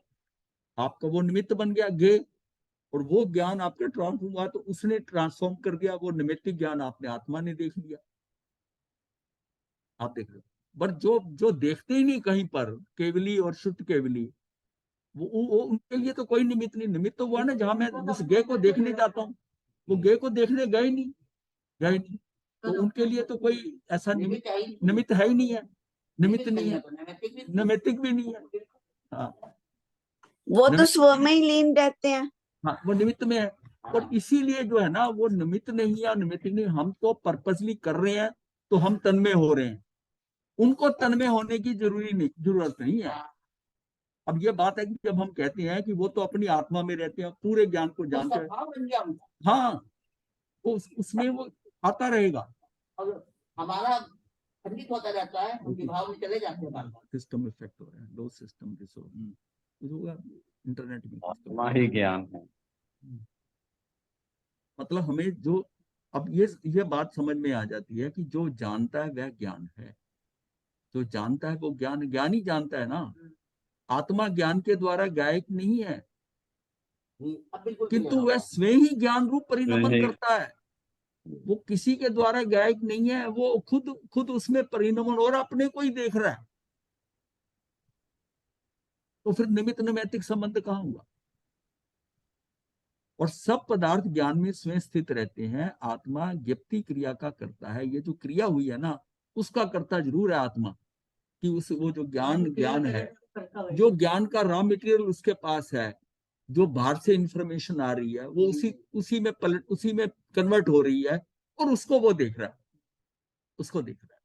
आपका वो निमित्त बन गया गे, और वो ज्ञान आपका ट्रांसफॉर्म हुआ तो उसने ट्रांसफॉर्म कर दिया, वो निमित्तिक ज्ञान आपने आत्मा ने देख लिया, आप देख रहे हो। पर जो जो देखते ही नहीं कहीं पर, केवली और शुद्ध केवली, वो उनके लिए तो कोई निमित्त नहीं। निमित्त तो हुआ ना जहां मैं उस गे को देखने जाता हूँ, वो गे को देखने गए नहीं, तो उनके लिए तो कोई ऐसा निमित्त है ही नहीं है, निमित्त नहीं है, नैमित्तिक भी नहीं है। हाँ, वो तो निमित्त, स्व में ही लीन रहते हैं। हाँ, वो निमित्त में है। और इसीलिए जो है ना, वो निमित्त नहीं है, निमित्त नहीं, हम तो पर्पसली कर रहे हैं तो हम तन्मय हो रहे हैं। उनको तन्मय होने की जरूरत नहीं है। अब ये बात है कि जब हम कहते हैं कि वो तो अपनी आत्मा में रहते हैं, पूरे ज्ञान को जानते हैं, हाँ, वो उसमें वो आता रहेगा। और हमारा खंडित होता रहता है, हम विभाग में चले जाते हैं बार बार। सिस्टम इफेक्ट हो रहा है, लो सिस्टम होगा इंटरनेट में। आत्मा ही ज्ञान है। मतलब हमें जो अब ये बात समझ में आ जाती है कि जो जानता है वह ज्ञान है, जो जानता है वो ज्ञान ही जानता है ना। आत्मा ज्ञान के द्वारा गायक नहीं है, अब बिल्कुल किंतु वह स्वयं ही ज्ञान रूप परिणमन नहीं। करता है। वो किसी के द्वारा गायक नहीं है, वो खुद उसमें परिणमन और अपने को ही देख रहा है। तो फिर निमित्त नैमित्तिक संबंध कहाँ हुआ? और सब पदार्थ ज्ञान में स्वयं स्थित रहते हैं। आत्मा ज्ञप्ति क्रिया का करता है। ये जो क्रिया हुई है ना, उसका करता जरूर है आत्मा, कि वो जो ज्ञान है, जो ज्ञान का रॉ मटेरियल उसके पास है, जो बाहर से इंफॉर्मेशन आ रही है, वो उसी में कन्वर्ट हो रही है, और उसको वो देख रहा है, उसको देख रहा है।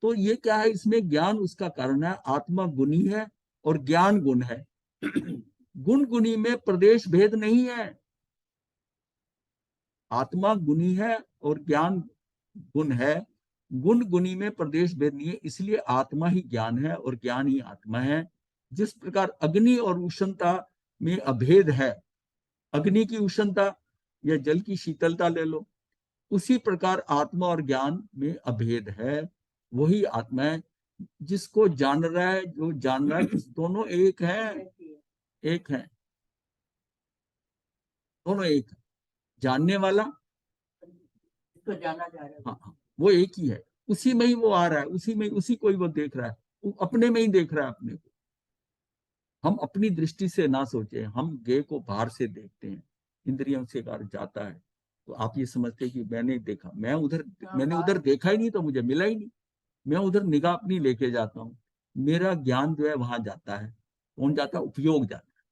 तो ये क्या है, इसमें ज्ञान उसका कारण है। आत्मा गुणी है और ज्ञान गुण है। गुण गुणी में प्रदेश भेद नहीं है। आत्मा गुणी है और ज्ञान गुण है, गुण गुणी में प्रदेश भेद नहीं है। इसलिए आत्मा ही ज्ञान है और ज्ञान ही आत्मा है। जिस प्रकार अग्नि और उष्णता में अभेद है, अग्नि की उष्णता या जल की शीतलता ले लो, उसी प्रकार आत्मा और ज्ञान में अभेद है। वही आत्मा है जिसको जान रहा है, जो जान रहा है, दोनों एक है, एक है, दोनों एक है। जानने वाला, इसको जाना जा रहा है। हाँ, वो एक ही है, उसी में ही वो आ रहा है, उसी को ही वो देख रहा है, वो अपने में ही देख रहा है अपने को। हम अपनी दृष्टि से ना सोचे, हम गे को बाहर से देखते हैं, इंद्रियों से बाहर जाता है, तो आप ये समझते कि मैंने देखा, मैंने उधर देखा ही नहीं, तो मुझे मिला ही नहीं। मैं उधर निगाह अपनी लेके जाता हूँ, मेरा ज्ञान जो है वहां जाता है। कौन जाता है? उपयोग जाता है।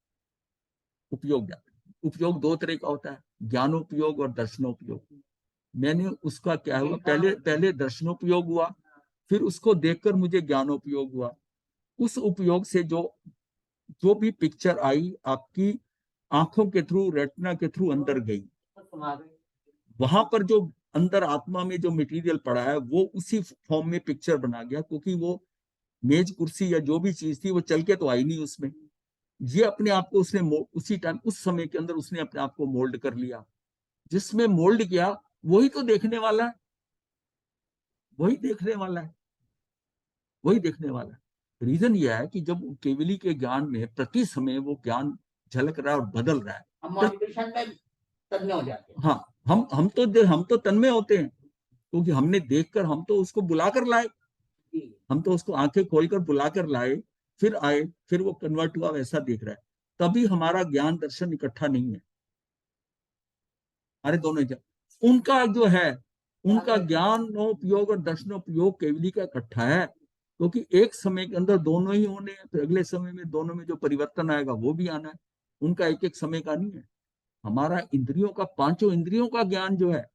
उपयोग जाता है। उपयोग दो तरह का होता है, ज्ञानोपयोग और दर्शनोपयोग। मैंने उसका क्या हुआ, पहले पहले दर्शनोपयोग हुआ, फिर उसको देखकर मुझे ज्ञानोपयोग हुआ। उस उपयोग से जो जो भी पिक्चर आई आपकी आंखों के थ्रू, रेटिना के थ्रू अंदर गई, वहां पर जो अंदर आत्मा में जो मटेरियल पड़ा है वो उसी फॉर्म में पिक्चर बना गया, क्योंकि वो मेज कुर्सी या जो भी चीज थी वो चल के तो आई नहीं उसमें। ये अपने आप को उसने उसी टाइम उस समय के अंदर उसने अपने आप को मोल्ड कर लिया। जिसमें मोल्ड किया वही तो देखने वाला है, वही देखने वाला है, वही देखने वाला है। रीजन यह है कि जब केवली के ज्ञान में प्रति समय वो ज्ञान झलक रहा है और बदल रहा है, हम मोटिवेशन में तन्मय हो जाते हैं। हाँ, हम तो तन्मय होते हैं, क्योंकि हमने देखकर हम तो उसको बुलाकर लाए, हम तो उसको आंखें खोलकर बुलाकर लाए, फिर आए, फिर वो कन्वर्ट हुआ, वैसा देख रहा है। तभी हमारा ज्ञान दर्शन इकट्ठा नहीं है, हमारे दोनों उनका जो है, उनका ज्ञानोपयोग और दर्शनोपयोग केवली का इकट्ठा है, क्योंकि एक समय के अंदर दोनों ही होने हैं, फिर अगले समय में दोनों में जो परिवर्तन आएगा वो भी आना है। उनका एक एक समय का नहीं है। हमारा इंद्रियों का, पांचों इंद्रियों का ज्ञान जो है,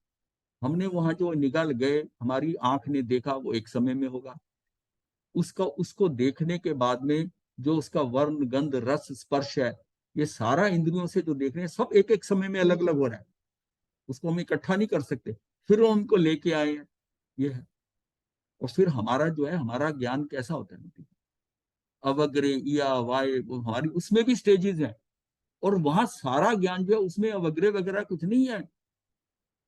हमने वहां जो निगल गए, हमारी आंख ने देखा, वो एक समय में होगा। उसको देखने के बाद में जो उसका वर्ण, गंध, रस, स्पर्श है, ये सारा इंद्रियों से जो देख रहे हैं, सब एक एक समय में अलग अलग हो रहा है। उसको हम इकट्ठा नहीं कर सकते। फिर वो उनको लेके आए हैं, ये है। और फिर हमारा जो है, हमारा ज्ञान कैसा होता है, अवग्रे या वाय, हमारी उसमें भी स्टेजेस हैं, और वहां सारा ज्ञान जो है उसमें अवग्रे वगैरह कुछ नहीं है।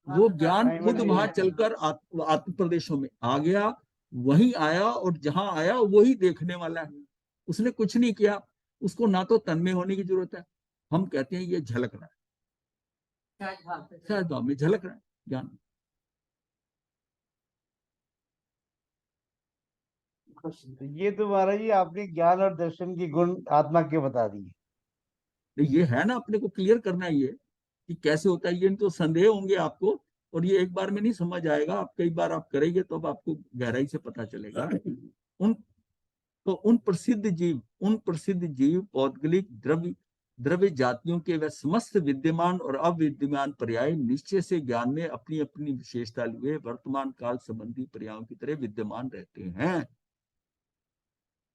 वो ज्ञान खुद वहां चलकर आत्म प्रदेशों में आ गया, वही आया, और जहां आया वही देखने वाला है। उसने कुछ नहीं किया, उसको ना तो तन्मय होने की जरूरत है। हम कहते हैं ये झलक रहा है, शायद भाव में झलक रहा है ज्ञान। तो ये तो महाराज जी आपने ज्ञान और दर्शन की गुण आत्मा के बता दिए। ये है ना, अपने को क्लियर करना है ये कि कैसे होता है। ये तो संदेह होंगे आपको, और ये एक बार में नहीं समझ आएगा, आप कई बार आप करेंगे तो अब आपको गहराई से पता चलेगा। उन उन प्रसिद्ध जीव पौद्गलिक द्रव्य द्रव्य जातियों के वह समस्त विद्यमान और अविद्यमान पर्याय निश्चय से ज्ञान में अपनी अपनी विशेषता लिए वर्तमान काल संबंधी पर्यायों की तरह विद्यमान रहते हैं।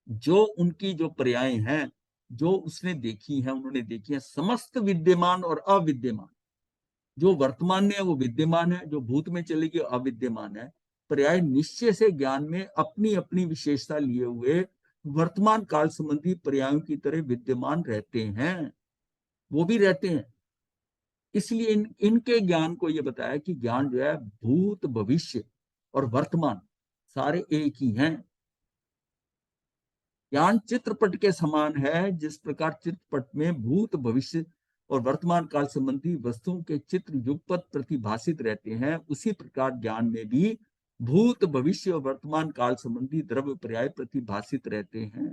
जो उनकी जो पर्याय हैं, जो उसने देखी है, उन्होंने देखी है, समस्त विद्यमान और अविद्यमान। जो वर्तमान में है वो विद्यमान है, जो भूत में चलेगी अविद्यमान है। पर्याय निश्चय से ज्ञान में अपनी अपनी विशेषता लिए हुए वर्तमान काल संबंधी पर्यायों की तरह विद्यमान रहते हैं, वो भी रहते हैं। इसलिए इनके ज्ञान को ये बताया कि ज्ञान जो है भूत, भविष्य और वर्तमान सारे एक ही हैं। ज्ञान चित्रपट के समान है। जिस प्रकार चित्रपट में भूत, भविष्य और वर्तमान काल संबंधी वस्तुओं के चित्र युगपत प्रतिभाषित रहते हैं, उसी प्रकार ज्ञान में भी भूत, भविष्य और वर्तमान काल संबंधी द्रव्य पर्याय प्रतिभाषित रहते हैं,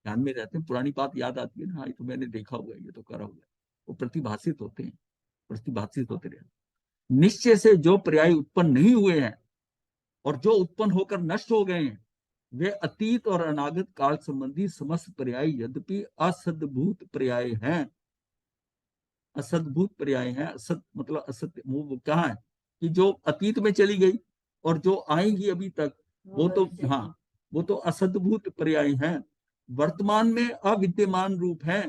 ज्ञान में रहते हैं। पुरानी बात याद आती है ना, ये तो मैंने देखा हुआ है, ये तो करा हुआ है। वो प्रतिभाषित होते हैं, प्रतिभाषित होते रहते। निश्चय से जो पर्याय उत्पन्न नहीं हुए हैं और जो उत्पन्न होकर नष्ट हो गए हैं, वे अतीत और अनागत काल संबंधी समस्त पर्याय यद्यपि असद्भूत पर्याय हैं। असद्भूत पर्याय हैं। असत मतलब असत्य, वो कहाँ है कि जो अतीत में चली गई और जो आएंगी अभी तक, वो तो, हाँ, वो तो असद्भूत पर्याय हैं। वर्तमान में अविद्यमान रूप है।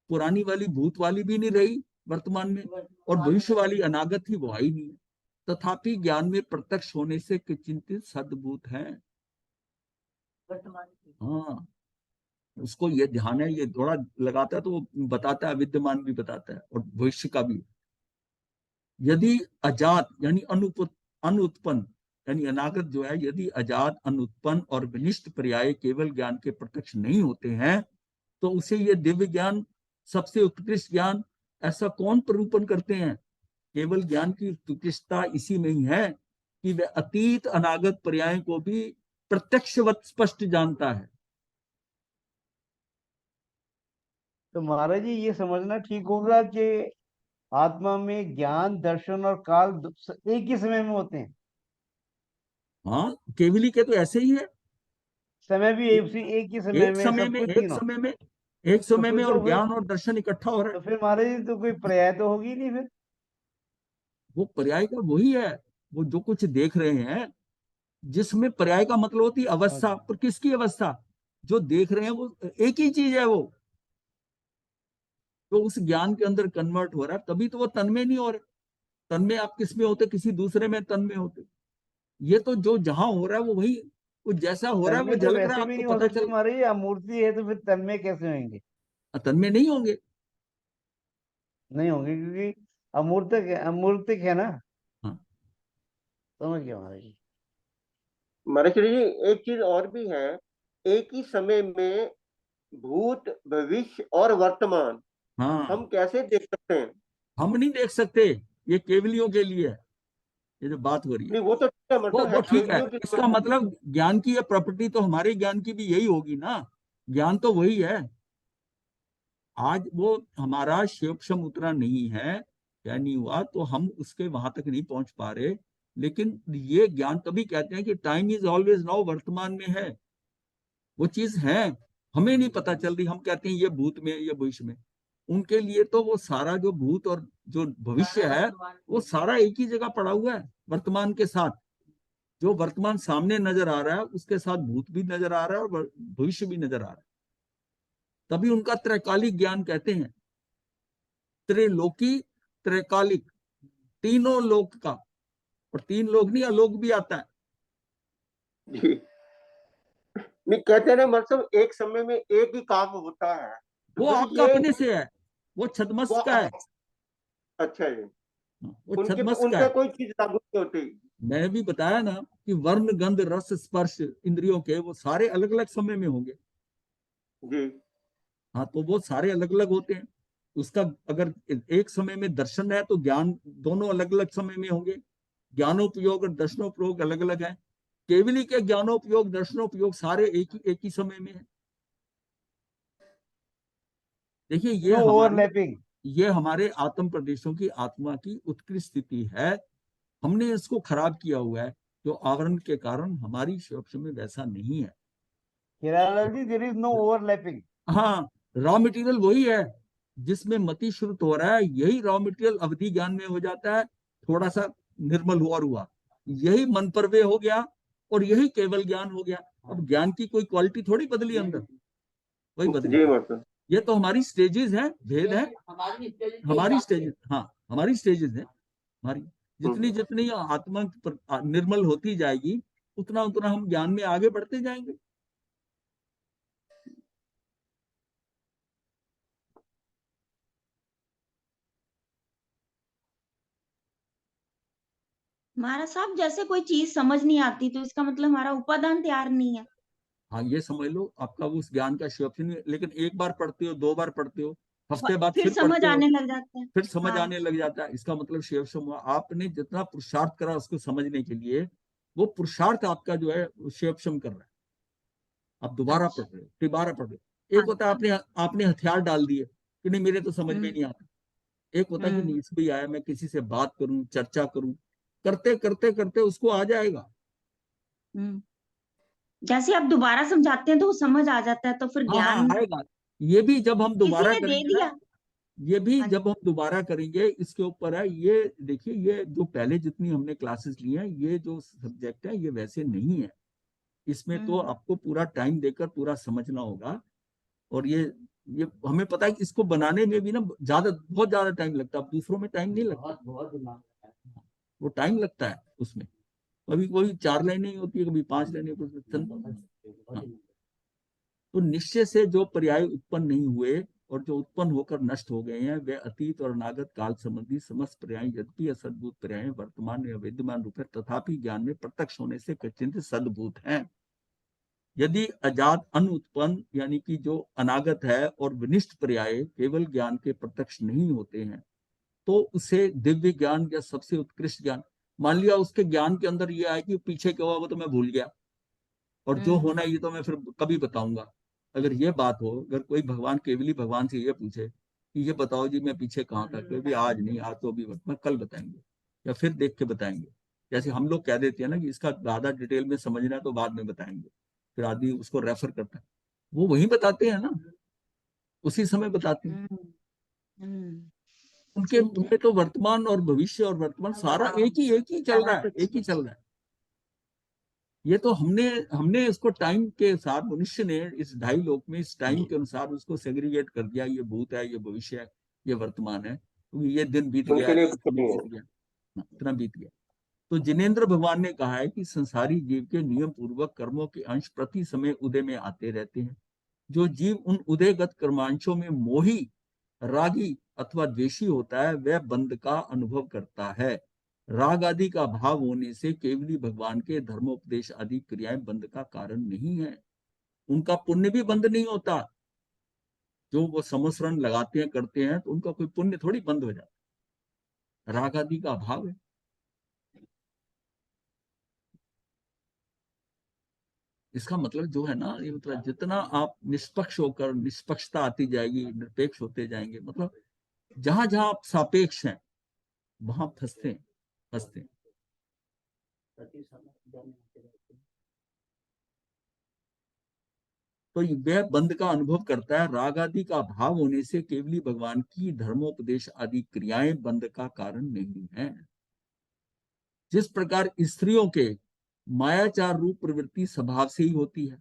पुरानी वाली भूत वाली भी नहीं रही वर्तमान में, और भविष्य वाली अनागत ही वो आई नहीं है। तथापि ज्ञान में प्रत्यक्ष होने से चिंतित सद्भूत है। हाँ, उसको ये ध्यान है, ये थोड़ा लगाता है तो वो बताता है, विद्यमान भी बताता है और भविष्य का भी। यदि अजात यानी अनुत्पन्न यानी अनागत जो है, यदि अजात, अनुत्पन्न और विनिष्ट पर्याय केवल ज्ञान के प्रत्यक्ष नहीं होते हैं, तो उसे ये दिव्य ज्ञान, सबसे उत्कृष्ट ज्ञान, ऐसा कौन प्ररूपण करते हैं? केवल ज्ञान की उत्कृष्टता इसी में ही है कि वह अतीत अनागत पर्याय को भी प्रत्यक्षवत स्पष्ट जानता है। तो महाराज जी ये समझना ठीक होगा कि आत्मा में ज्ञान, दर्शन और काल एक ही समय में होते हैं। हाँ, केवली के तो ऐसे ही है, समय भी एक ही समय एक में समय सब में कुछ एक तीनों। समय में एक समय में, और फिर ज्ञान और दर्शन इकट्ठा हो रहा तो है। फिर महाराज जी तो कोई पर्याय तो होगी नहीं फिर। वो पर्याय का वही है, वो जो कुछ देख रहे हैं, जिसमें पर्याय का मतलब होती है अवस्था। अच्छा। पर किसकी अवस्था? जो देख रहे हैं वो एक ही चीज है, वो तो उस ज्ञान के अंदर कन्वर्ट हो रहा है, तभी तो वो तन में नहीं हो रहे। तन में आप किस में होते? किसी दूसरे में तन में होते। ये तो जो जहां हो रहा है वो वही, वो जैसा हो रहा तन है वो में तो झलक रहा है, वैसे भी आपको नहीं हो पता सकते चल। महाराज जी, अमूर्ति है तो फिर तन में कैसे होंगे? तन में नहीं होंगे। नहीं होंगे क्योंकि अमूर्तिक है ना। हाँ, समझ गया महाराज जी। महेश्वरी जी, एक चीज और भी है। एक ही समय में भूत, भविष्य और वर्तमान हाँ, हम कैसे देख सकते हैं? हम नहीं देख सकते, ये केवलियों के लिए है, ये जो बात हो रही है। नहीं, वो तो ठीक है, मतलब वो है ठीक है, केवलियों के लिए। इसका मतलब ज्ञान की ये प्रॉपर्टी तो हमारे ज्ञान की भी यही होगी ना। ज्ञान तो वही है। आज वो हमारा शिवक्षम उतना नहीं है, क्या नहीं हुआ, तो हम उसके वहां तक नहीं पहुंच पा रहे। लेकिन ये ज्ञान तभी कहते हैं कि टाइम इज ऑलवेज नाउ, वर्तमान में है, वो चीज है। हमें नहीं पता चल रही, हम कहते हैं ये भूत में, ये भविष्य में। उनके लिए तो वो सारा जो भूत और जो भविष्य है, वो सारा एक ही जगह पड़ा हुआ है वर्तमान के साथ। जो वर्तमान सामने नजर आ रहा है उसके साथ भूत भी नजर आ रहा है और भविष्य भी नजर आ रहा है। तभी उनका त्रैकालिक ज्ञान कहते हैं। त्रिलोकी, त्रैकालिक, तीनों लोक का। और तीन लोग नहीं, अलोक भी आता है। जी। नहीं, कहते हैं ना, मतलब एक समय में एक ही काम होता है, तो वो फिर आपका ये अपने से है, वो वो छदमस्त का है। अच्छा जी। वो उनके पे छदमस्त का उनका है। कोई चीज लागू नहीं होती। मैंने भी बताया ना कि वर्ण, गंध, रस, स्पर्श इंद्रियों के वो सारे अलग अलग समय में होंगे। जी। हाँ, तो वो सारे अलग अलग होते हैं। उसका अगर एक समय में दर्शन है तो ज्ञान दोनों अलग अलग समय में होंगे। ज्ञानोपयोग और दर्शनोपयोग अलग अलग है। केवली के ज्ञानोपयोग, दर्शनोपयोग सारे एक ही समय में है। देखिए, नो ओवरलैपिंग। ये हमारे आत्म प्रदेशों की आत्मा की उत्कृष्ट स्थिति है। हमने इसको खराब किया हुआ है, जो आवरण के कारण हमारी शिवक्ष में वैसा नहीं है। हिरालाल जी, देयर इज नो ओवरलैपिंग। हाँ, रॉ मटेरियल वही है, जिसमें मति श्रुत हो रहा है, यही रॉ मटेरियल अवधि ज्ञान में हो जाता है। थोड़ा सा निर्मल हुआ, यही मन परवे हो गया, और यही केवल ज्ञान हो गया। अब ज्ञान की कोई क्वालिटी थोड़ी बदली अंदर, वही बदली। जी मतलब ये तो हमारी स्टेजेस हैं, भेद है। हमारी स्टेज के हमारी हिसाब से। स्टेजेस, हाँ, हमारी स्टेजेस है। हमारी जितनी जितनी आत्मा निर्मल होती जाएगी, उतना उतना हम ज्ञान में आगे बढ़ते जाएंगे। महाराज साहब, जैसे कोई चीज समझ नहीं आती तो इसका मतलब हमारा उपादान तैयार नहीं है। हाँ, ये समझ लो आपका उस ज्ञान का शिवक्षण नहीं है, लेकिन एक बार पढ़ते हो, दो बार पढ़ते हो, हफ्ते बाद फिर फिर समझ पढ़ते हो, आने लग जाता है। फिर समझ हाँ। आने लग जाता है। इसका मतलब शिवक्षम हुआ। आपने जितना पुरुषार्थ करा उसको समझने के लिए, वो पुरुषार्थ आपका जो है शिवक्षम कर रहा है। आप दोबारा पढ़ अच्छा। रहे हो, दोबारा पढ़ रहे हो। एक हाँ। होता है आपने आपने हथियार डाल दिए कि नहीं, मेरे तो समझ में हम्म। नहीं आता। एक होता है कि हम्म। नहीं, इसको भी आया, मैं किसी से बात करूं, चर्चा करूं, करते करते करते उसको आ जाएगा। हम्म। जैसे आप दोबारा समझाते हैं तो वो समझ आ जाता है, तो फिर हाँ हाँ, ज्ञान आएगा। ये भी जब हम किसी दोबारा ने दे करेंगे ना, दिया। ये भी हाँ जब जी। हम दोबारा करेंगे, इसके ऊपर है। ये देखिए, ये जो पहले जितनी हमने क्लासेस ली हैं, ये जो सब्जेक्ट है ये वैसे नहीं है। इसमें तो हम्म। आपको पूरा टाइम देकर पूरा समझना होगा। और ये हमें पता है कि इसको बनाने में भी ना बहुत ज्यादा टाइम लगता है। अब दूसरों में टाइम नहीं लगता, बहुत बहुत दिमाग लगाया वो टाइम लगता है उसमें। कभी कोई 4 लाइनें ही होती है, कभी 5 लाइनें, बहुत हाँ। दिमाग। तो निश्चय से जो पर्याय उत्पन्न नहीं हुए और जो उत्पन्न होकर नष्ट हो गए हैं, वे अतीत और अनागत काल संबंधी समस्त पर्याय, यद्यपि असद्भूत पर्याय वर्तमान में अविद्यमान रूप है, तथापि ज्ञान में प्रत्यक्ष होने से कचिंत सद्भूत हैं। यदि अजात अनुत्पन्न, यानी कि जो अनागत है, और विनिष्ट पर्याय केवल ज्ञान के प्रत्यक्ष नहीं होते हैं, तो उसे दिव्य ज्ञान या सबसे उत्कृष्ट ज्ञान मान लिया। उसके ज्ञान के अंदर ये आया कि पीछे क्या हुआ वो तो मैं भूल गया, और जो हम्म। होना है ये तो मैं फिर कभी बताऊंगा। अगर ये बात हो, अगर कोई भगवान केवली भगवान से ये पूछे कि ये बताओ जी मैं पीछे कहाँ था, कि आज नहीं, आज तो अभी मैं कल बताएंगे या फिर देख के बताएंगे। जैसे हम लोग कह देते हैं ना कि इसका ज्यादा डिटेल में समझना है तो बाद में बताएंगे, फिर आदमी उसको रेफर करता है, वो वही बताते हैं ना, उसी समय बताते हैं। उनके उनमें तो वर्तमान और भविष्य और वर्तमान सारा एक ही चल रहा है, एक ही चल रहा है। ये तो हमने इसको टाइम के साथ, मनुष्य ने इस 2.5 लोक में इस टाइम के अनुसार उसको सेग्रीगेट कर दिया, ये भूत है, ये भविष्य है, ये वर्तमान है, क्योंकि ये दिन बीत गया, उनके लिए इतना बीत गया, इतना बीत गया। तो जिनेंद्र भगवान ने कहा है कि संसारी जीव के नियम पूर्वक कर्मों के अंश प्रति समय उदय में आते रहते हैं। जो जीव उन उदयगत कर्मांशों में मोही, रागी अथवा द्वेषी होता है, वह बंध का अनुभव करता है। राग आदि का भाव होने से केवली भगवान के धर्मोपदेश आदि क्रियाएं बंध का कारण नहीं है। उनका पुण्य भी बंद नहीं होता। जो वो समस्रण लगाते हैं, करते हैं, तो उनका कोई पुण्य थोड़ी बंद हो जाता। राग आदि का अभाव है। इसका मतलब जो है ना, ये मतलब जितना आप निष्पक्ष होकर, निष्पक्षता आती जाएगी, निरपेक्ष होते जाएंगे, मतलब जहां जहां आप सापेक्ष हैं वहां फंसते हैं। तो वह बंध का अनुभव करता है। राग आदि का भाव होने से केवली भगवान की धर्मोपदेश आदि क्रियाएं बंध का कारण नहीं है। जिस प्रकार स्त्रियों के मायाचार रूप प्रवृत्ति स्वभाव से ही होती है,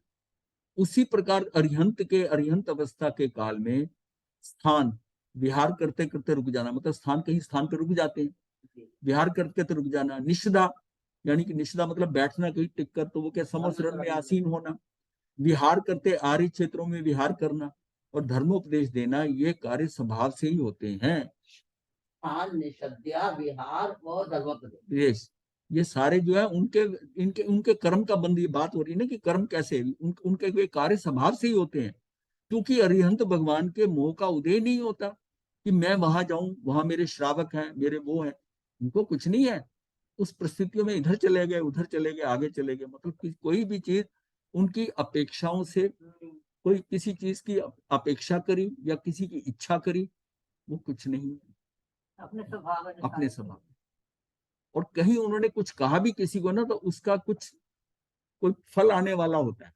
उसी प्रकार अरिहंत के अरिहंत अवस्था के काल में स्थान विहार करते करते रुक जाना, मतलब स्थान कहीं स्थान पर रुक जाते हैं, विहार करते करते रुक जाना। निषदा यानी कि निषदा मतलब बैठना कहीं टिक कर, तो वो क्या समसरण में आसीन होना। विहार करते आर्य क्षेत्रों में विहार करना और धर्मोपदेश देना, ये कार्य स्वभाव से ही होते हैं। निषद्या, विहार और धर्मोपदेश, ये सारे जो है उनके कर्म का बंद, ये बात हो रही है ना कि कर्म कैसे उनके वे कार्य स्वभाव से ही होते हैं। क्योंकि अरिहंत भगवान के मोह का उदय नहीं होता कि मैं वहां जाऊं, वहां मेरे श्रावक हैं, मेरे वो हैं, उनको कुछ नहीं है। उस परिस्थितियों में इधर चले गए, उधर चले गए, आगे चले गए, मतलब कोई भी चीज उनकी अपेक्षाओं से, कोई किसी चीज की अपेक्षा करी या किसी की इच्छा करी, वो कुछ नहीं, अपने स्वभाव। और कहीं उन्होंने कुछ कहा भी किसी को ना, तो उसका कुछ कोई फल आने वाला होता है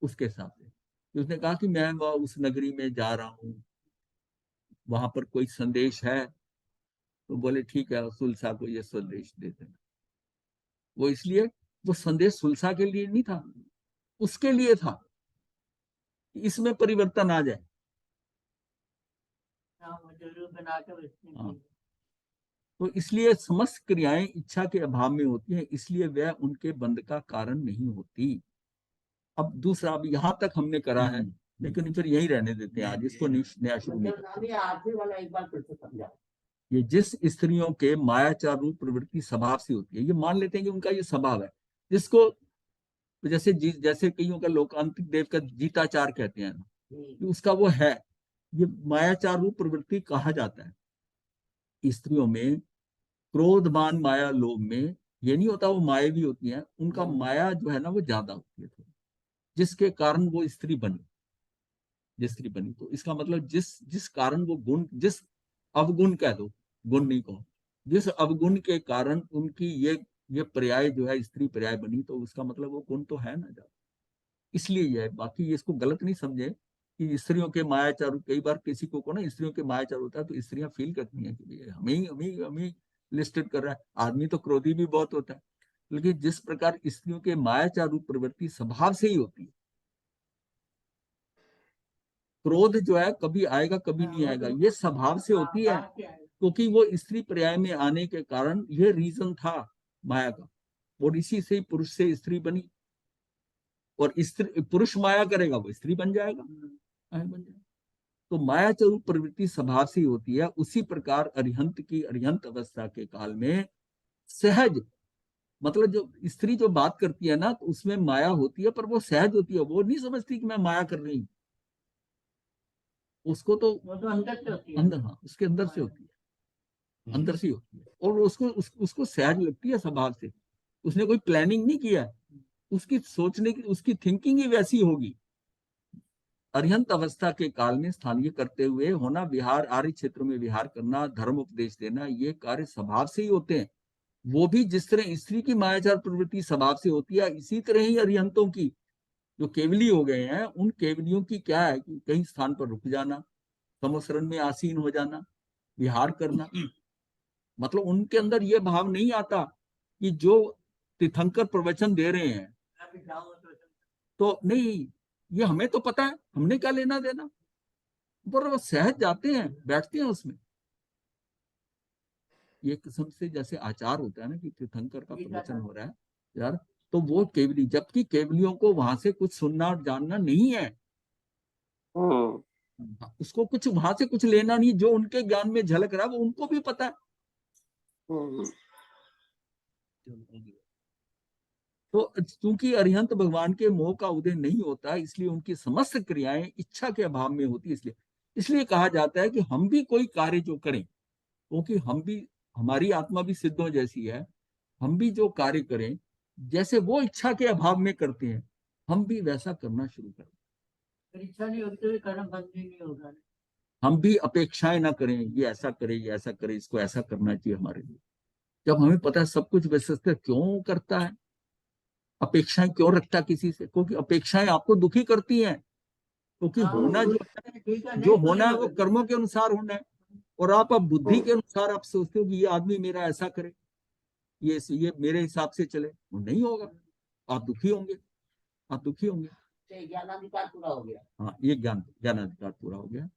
उसके साथ। उसने कहा कि मैं उस नगरी में जा रहा हूं, वहां पर कोई संदेश है, तो बोले ठीक है, सुलसा को ये संदेश दे देना। वो इसलिए, वो संदेश सुलसा के लिए नहीं था, उसके लिए था, इसमें परिवर्तन आ जाए। तो इसलिए समस्त क्रियाएं इच्छा के अभाव में होती हैं, इसलिए वह उनके बंध का कारण नहीं होती। अब दूसरा, अब यहां तक हमने करा है, लेकिन फिर यही रहने देते हैं आज, इसको नया शुरू नहीं करते। आखिरी वाला एक बार फिर से समझा। ये जिस स्त्रियों के मायाचार रूप प्रवृत्ति स्वभाव से होती है, ये मान लेते हैं कि उनका ये स्वभाव है, जिसको जैसे कईयों का लोकांतिक देव का जीताचार कहते हैं ना, कि उसका वो है, ये मायाचार रूप प्रवृत्ति कहा जाता है। स्त्रियों में क्रोधमान माया लोभ में ये नहीं होता वो मायावी होती हैं, उनका माया जो है ना वो ज्यादा होती है थोड़ी, जिसके कारण वो स्त्री बनी। तो इसका मतलब जिस कारण वो गुण, जिस अवगुण कह दो, गुण नहीं कहो, जिस अवगुण के कारण उनकी ये पर्याय जो है स्त्री पर्याय बनी, तो उसका मतलब वो गुण तो है ना ज्यादा, इसलिए ये है। बाकी ये इसको गलत नहीं समझे कि स्त्रियों के मायाचार, कई बार किसी को ना स्त्रियों के मायाचार होता है तो स्त्रियां फील करती हैं कि हमें लिस्टेड कर रहा है। आदमी तो क्रोधी भी बहुत होता है, लेकिन जिस प्रकार स्त्रियों के मायाचार रूप प्रवृत्ति स्वभाव से ही होती है, क्रोध जो है कभी आएगा कभी नहीं आएगा, ये स्वभाव से होती है, क्योंकि वो स्त्री पर्याय में आने के कारण ये रीजन था माया का, और इसी से पुरुष से स्त्री बनी, और स्त्री पुरुष माया करेगा वो स्त्री बन जाएगा। तो मायाचार रूप प्रवृत्ति स्वभाव से ही होती है। उसी प्रकार अरिहंत की अरिहंत अवस्था के काल में सहज, मतलब जो स्त्री जो बात करती है ना, तो उसमें माया होती है, पर वो सहज होती है, वो नहीं समझती कि मैं माया कर रही हूँ, उसको तो अंदर से होती है, अंदर, हाँ उसके अंदर से होती है, अंदर से होती है, और उसको सहज लगती है स्वभाव से। उसने कोई प्लानिंग नहीं किया, उसकी सोचने की, उसकी थिंकिंग ही वैसी होगी। अरिहंत अवस्था के काल में स्थानीय करते हुए होना, विहार आर्य क्षेत्र में विहार करना, धर्म उपदेश देना, ये कार्य स्वभाव से ही होते हैं। वो भी जिस तरह स्त्री की मायाचार प्रवृत्ति स्वभाव से होती है, इसी तरह ही अरिहंतों की जो केवली हो गए हैं, उन केवलियों की क्या है कि कहीं स्थान पर रुक जाना, समशरण में आसीन हो जाना, विहार करना। मतलब उनके अंदर ये भाव नहीं आता कि जो तीर्थंकर प्रवचन दे रहे हैं तो नहीं, ये हमें तो पता है, हमने क्या लेना देना, पर वो सहज जाते हैं, बैठते हैं उसमें। ये किस्म से जैसे आचार होता है ना कि तीर्थंकर का प्रवचन हो रहा है यार, तो वो केवली, जबकि केवलियों को वहां से कुछ सुनना और जानना नहीं है, उसको कुछ वहां से कुछ लेना नहीं, जो उनके ज्ञान में झलक रहा है वो उनको भी पता है। तो चूंकि अरिहंत भगवान के मोह का उदय नहीं होता, इसलिए उनकी समस्त क्रियाएं इच्छा के अभाव में होती है। इसलिए कहा जाता है कि हम भी कोई कार्य जो करें, क्योंकि हम भी, हमारी आत्मा भी सिद्धों जैसी है, हम भी जो कार्य करें जैसे वो इच्छा के अभाव में करते हैं, हम भी वैसा करना शुरू करें। इच्छा नहीं होती तो कर्म बंद ही नहीं होगा। हम भी अपेक्षाएं ना करें, ये ऐसा करे, ये ऐसा करे, इसको ऐसा करना चाहिए हमारे लिए। जब हमें पता है सब कुछ वैसे क्यों करता है, अपेक्षाएं क्यों रखता किसी से, क्योंकि अपेक्षाएं आपको दुखी करती हैं। क्योंकि होना जो होना है वो कर्मों के अनुसार होना है, और आप अब बुद्धि के अनुसार आप सोचते हो कि ये आदमी मेरा ऐसा करे, ये मेरे हिसाब से चले, वो नहीं होगा, आप दुखी होंगे, आप दुखी होंगे। ज्ञानाधिकार पूरा हो गया। हाँ, ये ज्ञानाधिकार पूरा हो गया।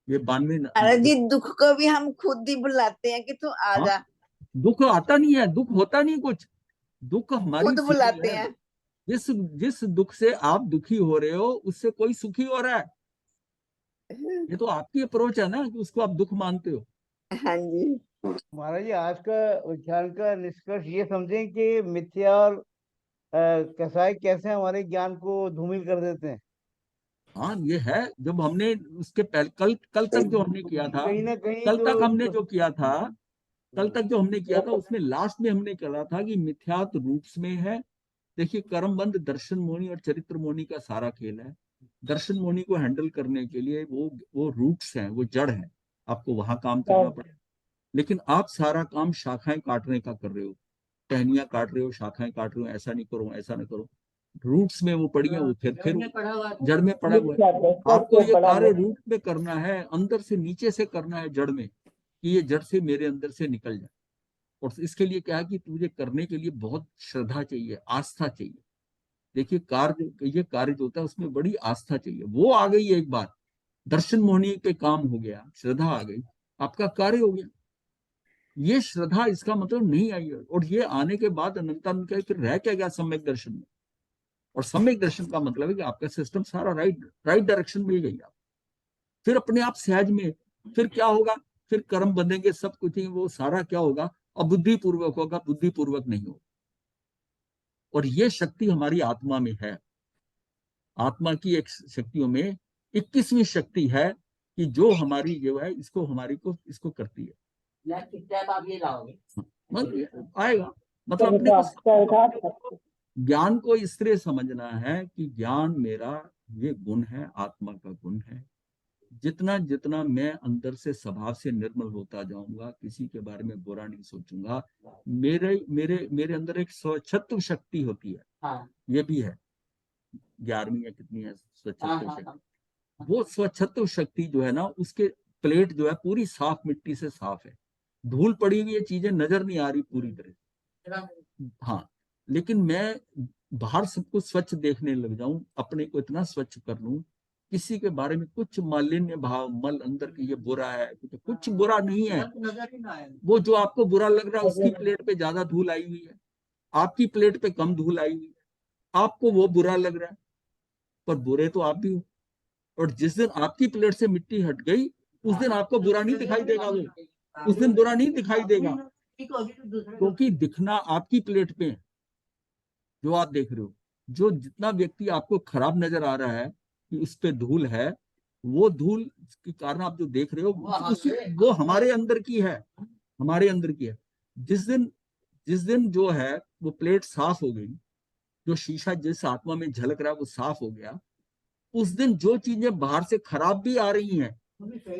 ये 92 महाराज जी, दुख को भी हम खुद ही बुलाते हैं कि तू आ जा। हाँ, दुख आता नहीं है, दुख होता नहीं कुछ, दुख हमारी खुद स्थिति बुलाते है। हैं। जिस दुख से आप दुखी हो रहे हो, उससे कोई सुखी हो रहा है। ये तो आपकी अप्रोच है ना कि उसको आप दुख मानते हो। हाँ जी। महाराज जी, आज का व्याख्यान का निष्कर्ष ये समझें कि मिथ्या और कसाई कैसे हमारे ज्ञान को धूमिल कर देते हैं। हाँ, ये है। जब हमने उसके पहले कल तक जो हमने किया था, कहीं ना कहीं कल तक हमने तो जो किया था, कल तक जो हमने किया था उसमें लास्ट में हमने कहा था कि मिथ्यात्व रूप्स में है। देखिए, कर्मबंध दर्शन मोनी और चरित्र मोनी का सारा खेल है। दर्शन मोनी को हैंडल करने के लिए वो रूट्स हैं, वो जड़ है, आपको वहां काम करना पड़ेगा। लेकिन आप सारा काम शाखाएं काटने का कर रहे हो, टहनियां काट रहे हो, शाखाएं काट रहे हो, ऐसा नहीं करो, ऐसा नहीं करो। रूट्स में वो पड़ी है, वो फिर जड़ में पड़ा हुआ है। आपको ये कार्य रूट में करना है, अंदर से नीचे से करना है, जड़ में, कि ये जड़ से मेरे अंदर से निकल जाए। और इसके लिए क्या है कि तुझे करने के लिए बहुत श्रद्धा चाहिए, आस्था चाहिए। देखिए, ये कार्य जो होता है उसमें बड़ी आस्था चाहिए। वो आ गई एक बार, दर्शन मोहनी पे काम हो गया, श्रद्धा आ गई, आपका कार्य हो गया। ये श्रद्धा इसका मतलब नहीं आई है, और ये आने के बाद अनंतानंद का फिर रह क्या गया सम्यक दर्शन में। और सम्यक दर्शन का मतलब है कि आपका सिस्टम सारा राइट डायरेक्शन मिल गई आप, फिर अपने आप सहज में। फिर क्या होगा, फिर कर्म बंधेंगे, सब कुछ ही वो सारा क्या होगा, अबुद्धि पूर्वक होगा, बुद्धि पूर्वक नहीं होगा। और ये शक्ति हमारी आत्मा में है। आत्मा की एक शक्तियों में 21वीं शक्ति है कि जो हमारी जो है इसको करती है। आप ये लाओगे मतलब आएगा, मतलब अपने को ज्ञान को इस तरह समझना है कि ज्ञान मेरा ये गुण है, आत्मा का गुण है। जितना जितना मैं अंदर से स्वभाव से निर्मल होता जाऊंगा, किसी के बारे में बुरा नहीं सोचूंगा, मेरे मेरे मेरे अंदर एक स्वच्छत्व शक्ति होती है। हाँ। ये भी है 11वीं या कितनी है स्वच्छत्व हाँ, शक्ति। वो स्वच्छत्व शक्ति जो है ना, उसके प्लेट जो है पूरी साफ मिट्टी से साफ है, धूल पड़ी हुई ये चीजें नजर नहीं आ रही पूरी तरह। हाँ, लेकिन मैं बाहर सब कुछ स्वच्छ देखने लग जाऊं, अपने को इतना स्वच्छ कर लूं, किसी के बारे में कुछ मालिन्य भाव, मल अंदर की ये बुरा है, कुछ बुरा नहीं है। वो जो आपको बुरा लग रहा है उसकी प्लेट पे ज्यादा धूल आई हुई है, आपकी प्लेट पे कम धूल आई हुई है, आपको वो बुरा लग रहा है, पर बुरे तो आप भी हो। और जिस दिन आपकी प्लेट से मिट्टी हट गई, उस दिन आपको बुरा नहीं दिखाई देगा, वो उस दिन बुरा नहीं दिखाई देगा, क्योंकि दिखना आपकी प्लेट पे है। जो आप देख रहे हो, जो जितना व्यक्ति आपको खराब नजर आ रहा है कि उस पे धूल है, वो धूल के कारण आप जो देख रहे हो वो हमारे अंदर की है, हमारे अंदर की है। जिस दिन जो है वो प्लेट साफ हो गई, जो शीशा जिस आत्मा में झलक रहा है वो साफ हो गया, उस दिन जो चीजें बाहर से खराब भी आ रही हैं,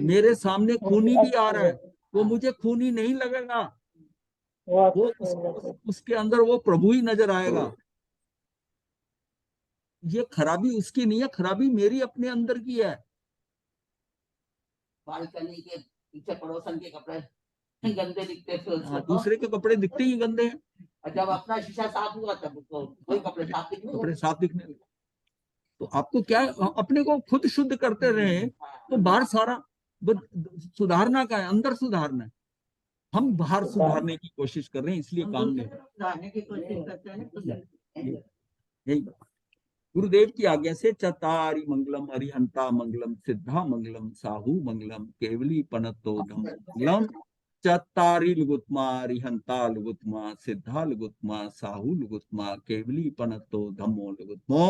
मेरे सामने खूनी भी आ रहा है, वो मुझे खूनी नहीं लगेगा, वो उसके अंदर वो प्रभु ही नजर आएगा। ये खराबी उसकी नहीं है, खराबी मेरी अपने अंदर की है। बालकनी के पीछे पड़ोसन के कपड़े गंदे दिखते थे उसको हाँ, तो। दूसरे के कपड़े दिखते ही गंदे हैं, और जब अपना शीशा साफ हुआ तब उसको कोई कपड़े साफ दिखने कपड़े लगे। साफ दिखने लगे। तो आपको क्या, अपने को खुद शुद्ध करते रहे तो बाहर सारा सुधारना का है, अंदर सुधारना है। हम बाहर सुधारने की कोशिश कर रहे हैं, इसलिए काम नहीं। सुधारने की कोशिश करते हैं तो यही गुरुदेव की आज्ञा से चतारी मंगलम अरिहंता मंगलम सिद्धा मंगलम साहू मंगलम केवली पनतो धम मंगलम चतारी लुगुत्मा अरिहंता लुगुत्मा सिद्धा लुगुत्मा साहू लुगुत्मा केवली पनतो धम्मो लुगुत्मो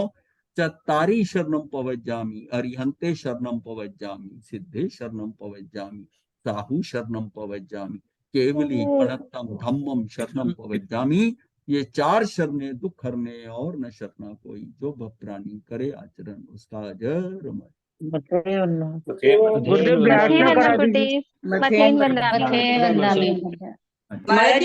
चत्तारी शरणम पवज्जामि अरिहंते शरणम पवज्जामि सिद्धे शरणम पवज्जामि साहू शरणम पवज्जामि केवली पनत्तम धम्मम शरणम पवज्जामि। ये 4 शरणें दुख हरने और न शरणा कोई, जो भक्तरानी करे आचरण उसका अजर अमर। गुरुदेव व्याख्या करा दीजिए। मथेन वंदनामी। वंदनामी। माया